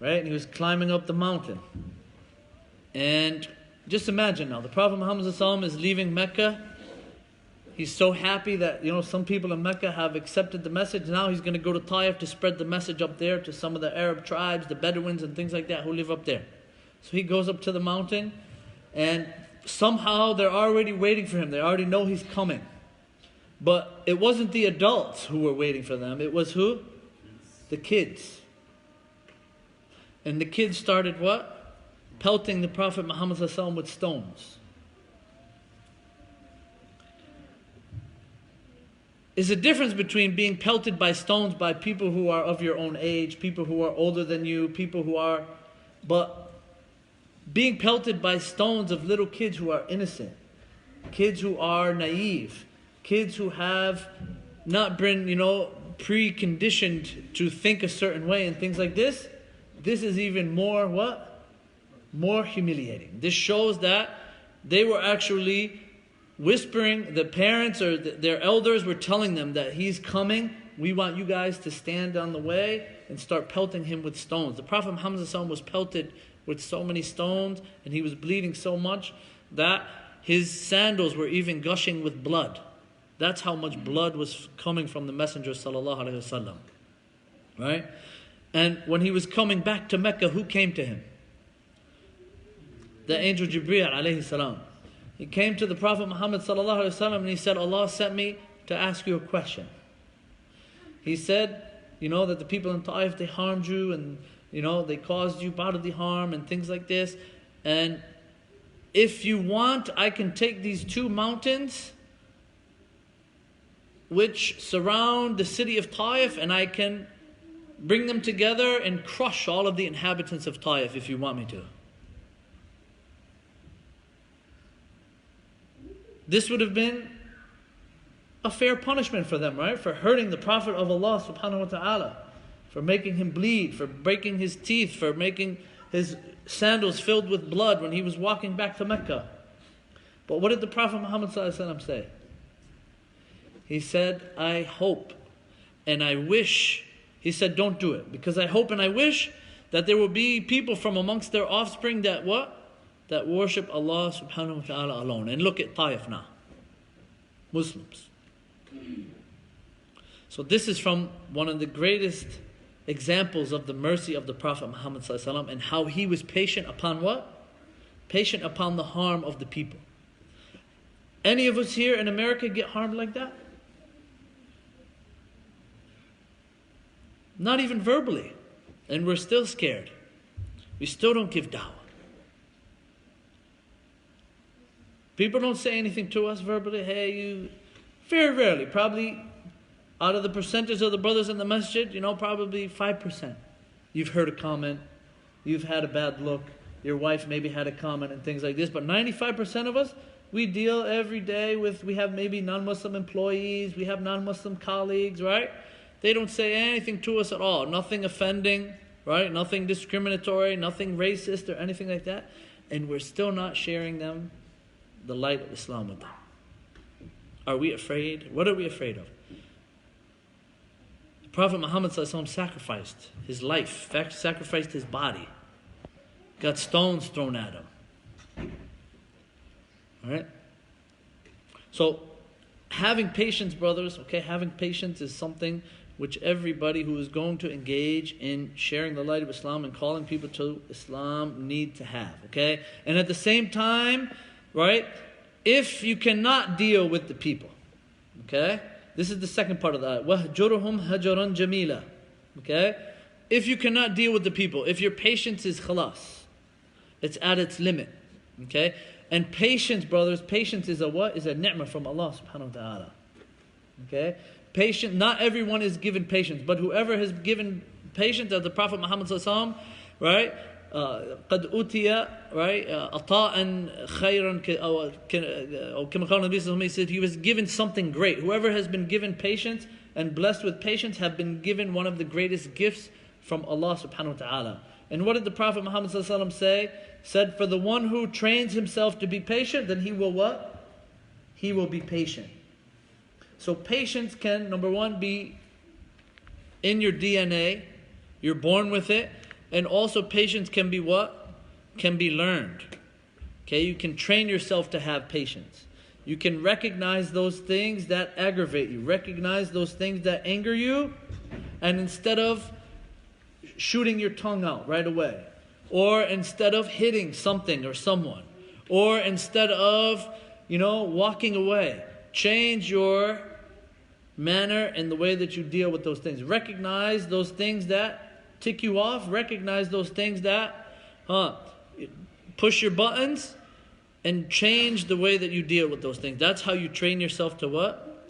right? And he was climbing up the mountain. And just imagine now, the Prophet Muhammad sallallahu alaihi wasallam is leaving Mecca. He's so happy that, some people in Mecca have accepted the message. Now he's going to go to Taif to spread the message up there to some of the Arab tribes, the Bedouins and things like that who live up there. So he goes up to the mountain and somehow they're already waiting for him. They already know he's coming. But it wasn't the adults who were waiting for them. It was who? The kids. And the kids started what? Pelting the Prophet Muhammad sallallahu alaihi wasallam with stones. Is a difference between being pelted by stones by people who are of your own age, people who are older than you, people who are... But being pelted by stones of little kids who are innocent, kids who are naive, kids who have not been, preconditioned to think a certain way and things like this is even more what? More humiliating. This shows that they were actually whispering, the parents or their elders were telling them that he's coming. We want you guys to stand on the way and start pelting him with stones. The Prophet Muhammad was pelted with so many stones and he was bleeding so much that his sandals were even gushing with blood. That's how much blood was coming from the Messenger sallallahu alaihi wasallam. Right? And when he was coming back to Mecca, who came to him? The angel Jibreel alayhi salam. He came to the Prophet Muhammad sallallahu alaihi wasallam and he said, Allah sent me to ask you a question. He said, that the people in Taif, they harmed you and they caused you bodily harm and things like this. And if you want, I can take these 2 mountains which surround the city of Taif, and I can bring them together and crush all of the inhabitants of Taif if you want me to. This would have been a fair punishment for them, right? For hurting the Prophet of Allah subhanahu wa ta'ala, for making him bleed, for breaking his teeth, for making his sandals filled with blood when he was walking back to Mecca. But what did the Prophet Muhammad sallallahu alaihi wasallam say? He said, I hope and I wish. He said, don't do it, because I hope and I wish that there will be people from amongst their offspring that what? That worship Allah subhanahu wa ta'ala alone. And look at Taif now. Muslims. So this is from one of the greatest examples of the mercy of the Prophet Muhammad sallallahu alaihi wasallam, and how he was patient upon what? Patient upon the harm of the people. Any of us here in America get harmed like that? Not even verbally. And we're still scared. We still don't give da'wah. People don't say anything to us verbally. Hey, you... Very rarely. Probably out of the percentage of the brothers in the masjid, probably 5%. You've heard a comment. You've had a bad look. Your wife maybe had a comment and things like this. But 95% of us, we deal every day with... We have maybe non-Muslim employees. We have non-Muslim colleagues, right? They don't say anything to us at all. Nothing offending, right? Nothing discriminatory, nothing racist or anything like that. And we're still not sharing them the light of Islam with them. Are we afraid? What are we afraid of? The Prophet Muhammad ﷺ sacrificed his life, sacrificed his body. Got stones thrown at him. Alright? So, having patience, brothers, having patience is something which everybody who is going to engage in sharing the light of Islam and calling people to Islam need to have, And at the same time, right, if you cannot deal with the people, this is the second part of that. وَهْجُرُهُمْ هَجَرًا جَمِيلًا. If you cannot deal with the people, if your patience is khalas, it's at its limit, And patience, brothers, patience is a what? Is a ni'mah from Allah subhanahu wa ta'ala. Patience, not everyone is given patience, but whoever has given patience, as the Prophet Muhammad sallallahu alaihi wasallam, right? قد أوتي, right? عطاء خيرا أو كما قال النبي صلى الله عليه وسلم, he said he was given something great. Whoever has been given patience and blessed with patience have been given one of the greatest gifts from Allah subhanahu wa ta'ala. And what did the Prophet Muhammad sallallahu alaihi wasallam say? Said, for the one who trains himself to be patient, then he will what? He will be patient. So patience can, number one, be in your DNA. You're born with it. And also patience can be what? Can be learned. You can train yourself to have patience. You can recognize those things that aggravate you. Recognize those things that anger you. And instead of shooting your tongue out right away, or instead of hitting something or someone, or instead of, walking away, change your manner and the way that you deal with those things. Recognize those things that tick you off. Recognize those things that push your buttons, and change the way that you deal with those things. That's how you train yourself to what?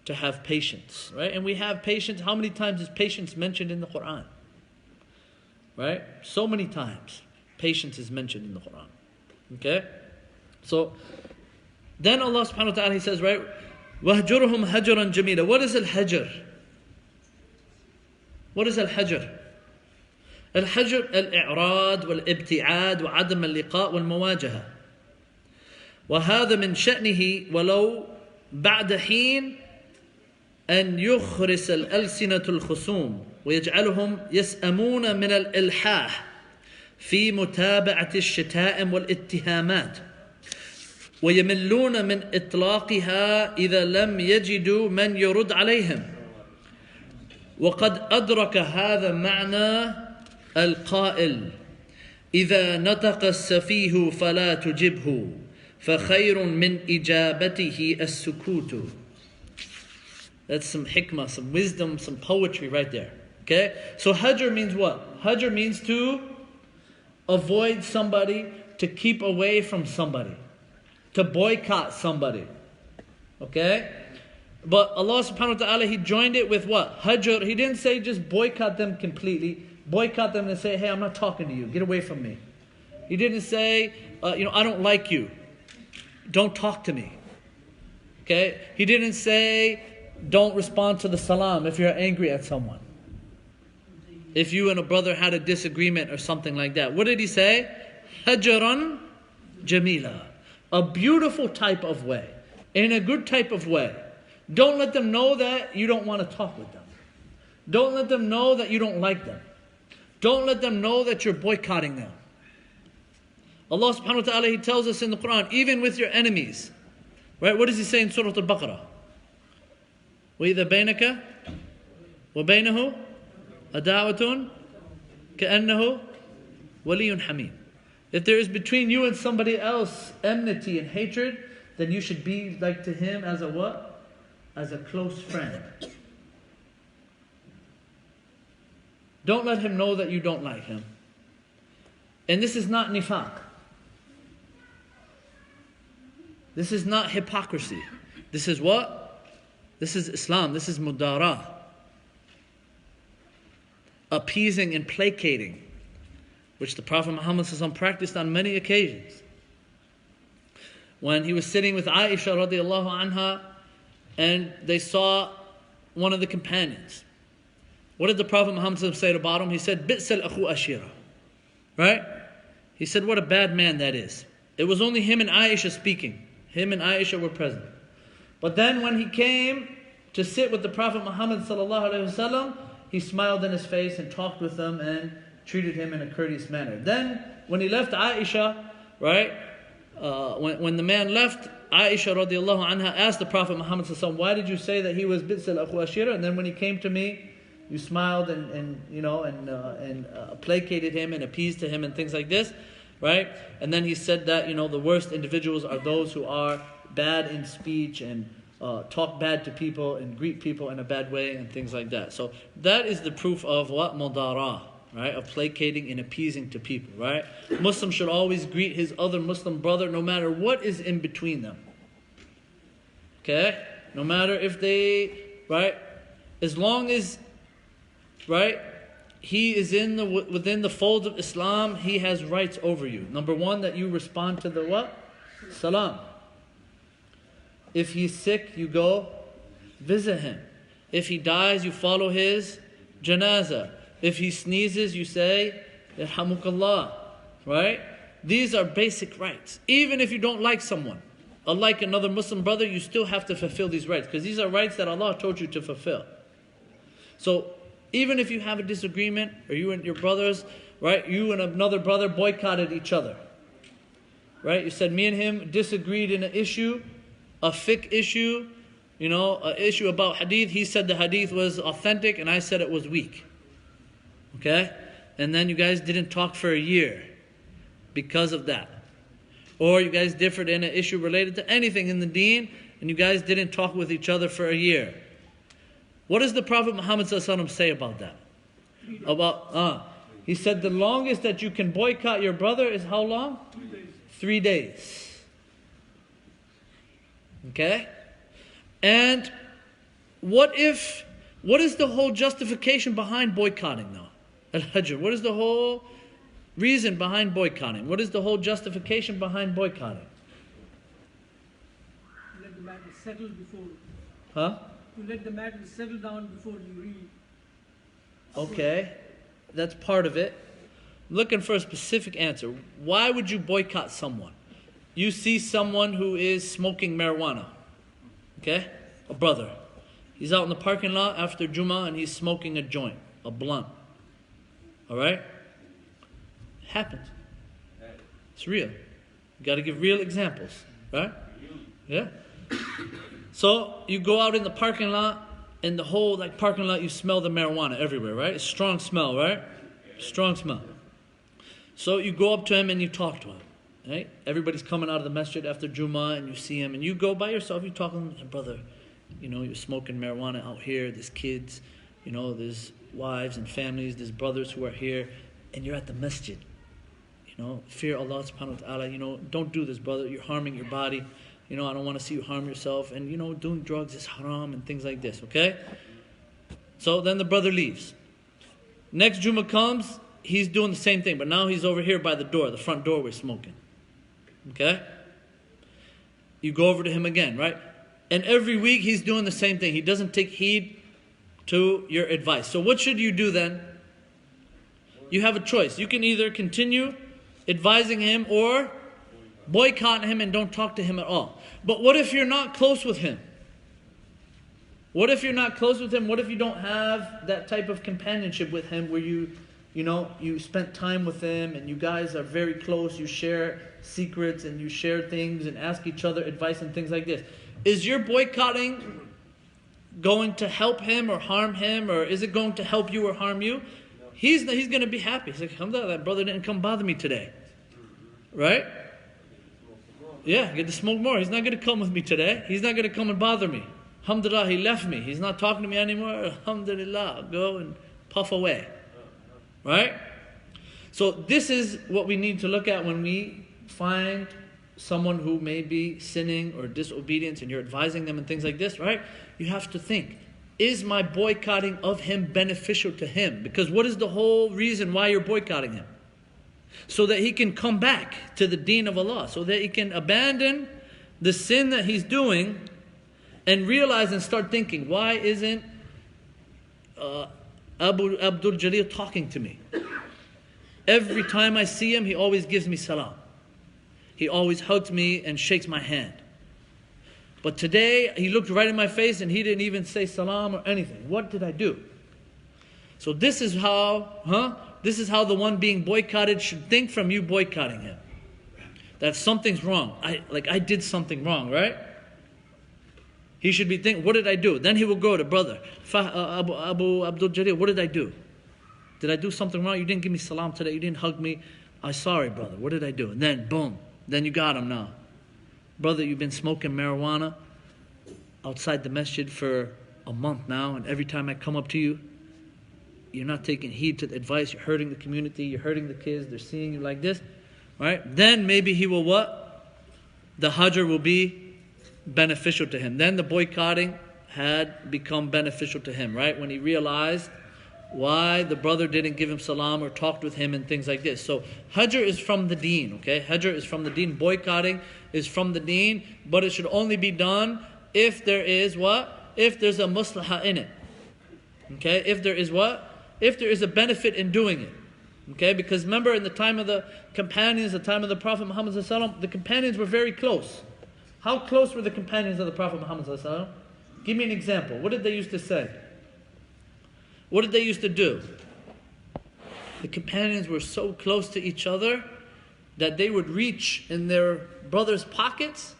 To have patience, right? And we have patience. How many times is patience mentioned in the Quran? Right? So many times patience is mentioned in the Quran. So then Allah subhanahu wa ta'ala, He says, right, وَهْجُرُهُمْ هَجْرًا جَمِيلًا. What is al-hajr? What is al-hajr? Al-hajr al-i'rad wal-ibti'ad wa 'adam al-liqa' wal-muwajaha. وهذا من شأنه ولو بعد حين أن يخرس الألسنة الخصوم ويجعلهم يسأمون من الإلحاح في متابعة الشتائم والاتهامات ويملون من إطلاقها إذا لم يجدوا من يرد عليهم. وقد أدرك هذا معنى القائل إذا نطق السفيه فلا تجبه فخير من إجابته السكوت. That's some hikmah, some wisdom, some poetry right there. Okay? So hajr means what? Hajr means to avoid somebody, to keep away from somebody, to boycott somebody. Okay? But Allah subhanahu wa ta'ala, He joined it with what? Hajr. He didn't say just boycott them completely. Boycott them and say, hey, I'm not talking to you. Get away from me. He didn't say, I don't like you. Don't talk to me. Okay? He didn't say, don't respond to the salam if you're angry at someone. If you and a brother had a disagreement or something like that. What did He say? Hajran jamila. A beautiful type of way. In a good type of way. Don't let them know that you don't want to talk with them. Don't let them know that you don't like them. Don't let them know that you're boycotting them. Allah subhanahu wa ta'ala, He tells us in the Quran, even with your enemies. Right? What does He say in Surah Al-Baqarah? وَإِذَا بَيْنَكَ وَبَيْنَهُ أَدَاوَةٌ كَأَنَّهُ وَلِيٌّ حَمِيمٌ. If there is between you and somebody else enmity and hatred, then you should be like to him as a what? As a close friend. Don't let him know that you don't like him. And this is not nifaq. This is not hypocrisy. This is what? This is Islam. This is mudara. Appeasing and placating, which the Prophet Muhammad practiced on many occasions. When he was sitting with Aisha radiallahu anha, and they saw one of the companions. What did the Prophet Muhammad say about him? He said, Bi'sal akhu ashira. Right? He said, what a bad man that is. It was only him and Aisha speaking. Him and Aisha were present. But then when he came to sit with the Prophet Muhammad sallallahu alaihi wasallam, he smiled in his face and talked with them and treated him in a courteous manner. Then when he left Aisha, right? When the man left, Aisha radiallahu anha asked the Prophet Muhammad sallallahu alaihi wasallam, why did you say that he was Bi'sal akhu ashira? And then when he came to me, you smiled and placated him and appeased to him and things like this, right? And then he said that the worst individuals are those who are bad in speech and talk bad to people and greet people in a bad way and things like that. So that is the proof of what? Mudara, right? Of placating and appeasing to people, right? Muslim should always greet his other Muslim brother no matter what is in between them. Okay? No matter if they, right? As long as, right, he is within the fold of Islam, he has rights over you. Number one, that you respond to the what? Salam. If he's sick, you go visit him. If he dies, you follow his janazah. If he sneezes, you say, Yarhamukallah. Right? These are basic rights. Even if you don't like someone, unlike another Muslim brother, you still have to fulfill these rights. Because these are rights that Allah told you to fulfill. So, even if you have a disagreement, or you and your brothers, right? You and another brother boycotted each other. Right? You said, me and him disagreed in an issue, a fiqh issue, an issue about hadith. He said the hadith was authentic, and I said it was weak. Okay? And then you guys didn't talk for a year because of that. Or you guys differed in an issue related to anything in the deen, and you guys didn't talk with each other for a year. What does the Prophet Muhammad say about that? He said the longest that you can boycott your brother is how long? 3 days. Okay? And what is the whole justification behind boycotting now? Al-Hajr. What is the whole reason behind boycotting? What is the whole justification behind boycotting? Let the matter settle before. Huh? To let the matter settle down before you read. Okay, that's part of it. Looking for a specific answer. Why would you boycott someone? You see someone who is smoking marijuana. Okay? A brother. He's out in the parking lot after Jummah and he's smoking a joint, a blunt. Alright? It happens. It's real. You got to give real examples. Right? Yeah? So you go out in the parking lot, and the whole parking lot, you smell the marijuana everywhere, right? It's strong smell, right? Strong smell. So you go up to him and you talk to him, right? Everybody's coming out of the masjid after Jummah, and you see him, and you go by yourself, you talk to him, brother, you're smoking marijuana out here, there's kids, there's wives and families, there's brothers who are here, and you're at the masjid. Fear Allah subhanahu wa ta'ala. Don't do this, brother. You're harming your body. I don't want to see you harm yourself. And, doing drugs is haram and things like this, okay? So then the brother leaves. Next Jummah comes, he's doing the same thing, but now he's over here by the door, the front door, we're smoking. Okay? You go over to him again, right? And every week he's doing the same thing. He doesn't take heed to your advice. So what should you do then? You have a choice. You can either continue advising him or boycott him and don't talk to him at all. But what if you're not close with him? What if you're not close with him? What if you don't have that type of companionship with him where you spent time with him and you guys are very close, you share secrets and you share things and ask each other advice and things like this? Is your boycotting going to help him or harm him, or is it going to help you or harm you? He's going to be happy. He's like, alhamdulillah, that brother didn't come bother me today. Right? Yeah, get to smoke more. He's not going to come with me today. He's not going to come and bother me. Alhamdulillah, he left me. He's not talking to me anymore. Alhamdulillah, I'll go and puff away. Right? So this is what we need to look at when we find someone who may be sinning or disobedience and you're advising them and things like this, right? You have to think, is my boycotting of him beneficial to him? Because what is the whole reason why you're boycotting him? So that he can come back to the deen of Allah, so that he can abandon the sin that he's doing and realize and start thinking, why isn't Abu Abdul Jalil talking to me? Every time I see him, he always gives me salam. He always hugs me and shakes my hand. But today, he looked right in my face and he didn't even say salam or anything. What did I do? So this is how, This is how the one being boycotted should think from you boycotting him. That something's wrong. I did something wrong, right? He should be thinking, what did I do? Then he will go to brother, Abu Abdul Jalil, what did I do? Did I do something wrong? You didn't give me salam today. You didn't hug me. I'm sorry, brother. What did I do? And then, boom. Then you got him now. Brother, you've been smoking marijuana outside the masjid for a month now, and every time I come up to you, you're not taking heed to the advice. You're hurting the community. You're hurting the kids. They're seeing you like this. Right? Then maybe he will what? The hajr will be beneficial to him. Then the boycotting had become beneficial to him, right? When he realized why the brother didn't give him salam or talked with him and things like this. So hajr is from the deen, okay? Hajr is from the deen. Boycotting is from the deen, but it should only be done if there is what? If there's a maslahah in it. Okay? If there is what? If there is a benefit in doing it. Okay? Because remember, in the time of the companions, the time of the Prophet Muhammad ﷺ, the companions were very close. How close were the companions of the Prophet Muhammad ﷺ? Give me an example. What did they used to say? What did they used to do? The companions were so close to each other that they would reach in their brothers' pockets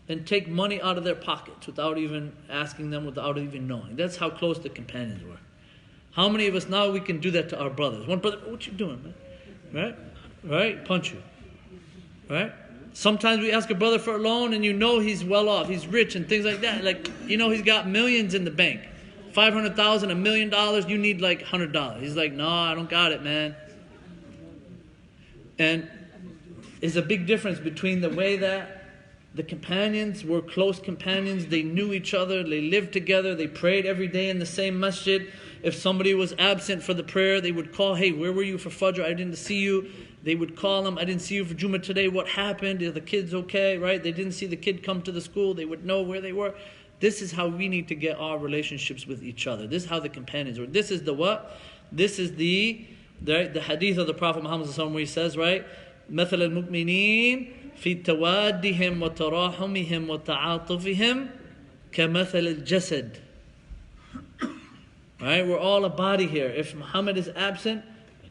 and take money out of their pockets without even asking them, without even knowing. That's how close the companions were. How many of us now we can do that to our brothers? One brother, what you doing, man? Right? Right? Punch you. Right? Sometimes we ask a brother for a loan and you know he's well off, he's rich and things like that. Like, you know he's got millions in the bank. $500,000, $1 million, you need like $100. He's like, no, I don't got it, man. And there's a big difference between the way that the companions were close companions, they knew each other, they lived together, they prayed every day in the same masjid. If somebody was absent for the prayer, they would call, hey, where were you for Fajr? I didn't see you. They would call them, I didn't see you for Jummah today, what happened? Are the kids okay, right? They didn't see the kid come to the school, they would know where they were. This is how we need to get our relationships with each other. This is how the companions were. This is the what? This is the hadith of the Prophet Muhammad where he says, right? مثل المؤمنين في توادهم وتراحمهم وتعاطفهم كمثل الجسد. Right? We're all a body here. If Muhammad is absent,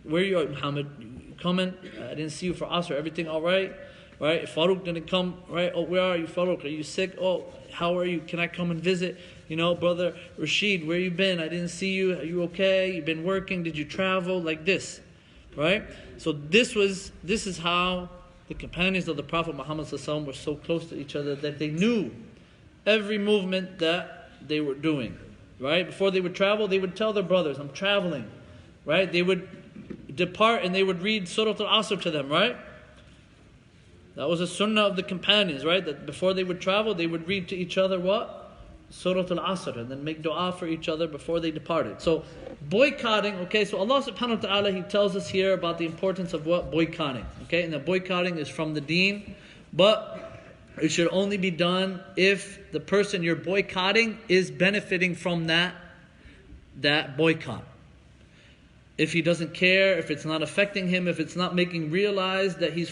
where are you, Muhammad? You coming? I didn't see you for Asr. Everything all right? Right? If Faruq didn't come, right? Oh, where are you, Faruq? Are you sick? Oh, how are you? Can I come and visit? You know, brother Rashid, where you been? I didn't see you. Are you okay? You've been working? Did you travel? Like this. Right? So this is how the companions of the Prophet Muhammad were so close to each other that they knew every movement that they were doing. right? Before they would travel, they would tell their brothers, I'm traveling, right? They would depart and they would read Surah Al-Asr to them, right? That was a sunnah of the companions, right? That before they would travel, they would read to each other what? Surah Al-Asr, and then make dua for each other before they departed. So boycotting, okay, so Allah subhanahu wa ta'ala, He tells us here about the importance of what? Boycotting, okay? And the boycotting is from the deen, but it should only be done if the person you're boycotting is benefiting from that boycott. If he doesn't care, if it's not affecting him, if it's not making realize that he's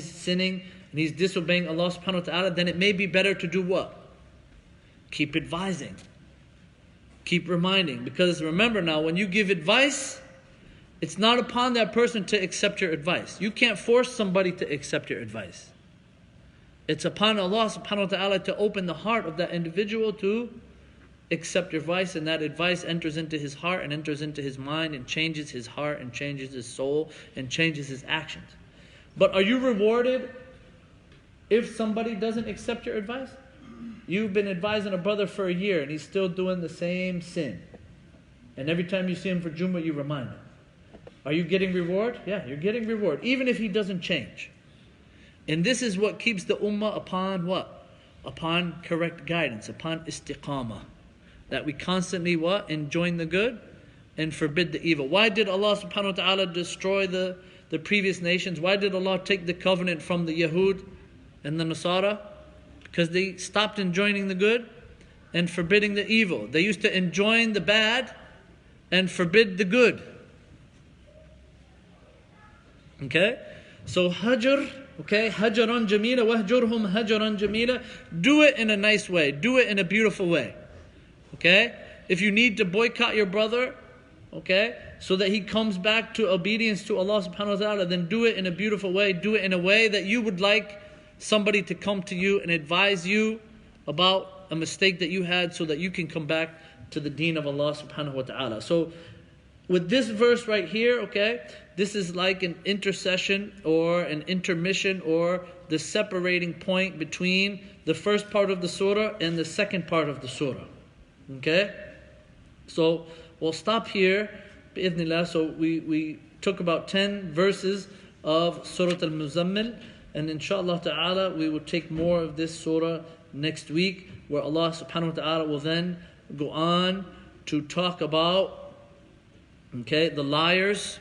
sinning, and he's disobeying Allah subhanahu wa ta'ala, then it may be better to do what? Keep advising. Keep reminding. Because remember now, when you give advice, it's not upon that person to accept your advice. You can't force somebody to accept your advice. It's upon Allah subhanahu wa ta'ala to open the heart of that individual to accept your advice, and that advice enters into his heart and enters into his mind and changes his heart and changes his soul and changes his actions. But are you rewarded if somebody doesn't accept your advice? You've been advising a brother for a year and he's still doing the same sin. And every time you see him for Jummah, you remind him. Are you getting reward? Yeah, you're getting reward, even if he doesn't change. And this is what keeps the ummah upon what? Upon correct guidance, upon istiqamah. That we constantly what? Enjoin the good and forbid the evil. Why did Allah subhanahu wa ta'ala destroy the previous nations? Why did Allah take the covenant from the Yahud and the Nasara? Because they stopped enjoining the good and forbidding the evil. They used to enjoin the bad and forbid the good. Okay? So hajr, okay, hajaran jamila, wahjurhum hajaran jamila. Do it in a nice way. Do it in a beautiful way. Okay? If you need to boycott your brother, okay, so that he comes back to obedience to Allah subhanahu wa ta'ala, then do it in a beautiful way. Do it in a way that you would like somebody to come to you and advise you about a mistake that you had, so that you can come back to the deen of Allah subhanahu wa ta'ala. So with this verse right here, okay, this is like an intercession or an intermission or the separating point between the first part of the surah and the second part of the surah. Okay? So we'll stop here, bi'idhnillah. So we took about 10 verses of Surah Al-Muzammil, and inshallah ta'ala we will take more of this surah next week, where Allah subhanahu wa ta'ala will then go on to talk about, okay, the liars,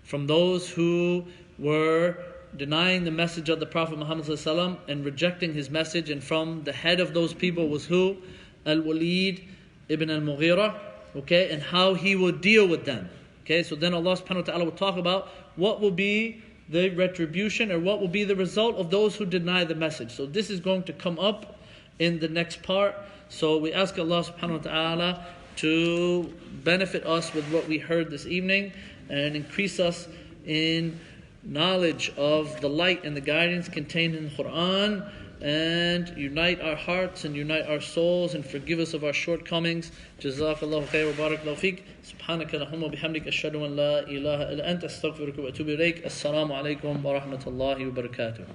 from those who were denying the message of the Prophet Muhammad sallallahu alaihi wasallam and rejecting his message. And from the head of those people was who? Al-Walid ibn al-Mughira, okay, and how he will deal with them. Okay, so then Allah subhanahu wa ta'ala will talk about what will be the retribution, or what will be the result of those who deny the message. So this is going to come up in the next part. So we ask Allah subhanahu wa ta'ala to benefit us with what we heard this evening, and increase us in knowledge of the light and the guidance contained in the Quran, and unite our hearts and unite our souls and forgive us of our shortcomings. Jazakallahu khair wa barakallahu feek. Subhanaka Allahumma bihamdik, ashhadu an la ilaha illa anta, astaghfiruka wa atubu ilayk. Assalamu alaikum wa rahmatullahi wa barakatuh.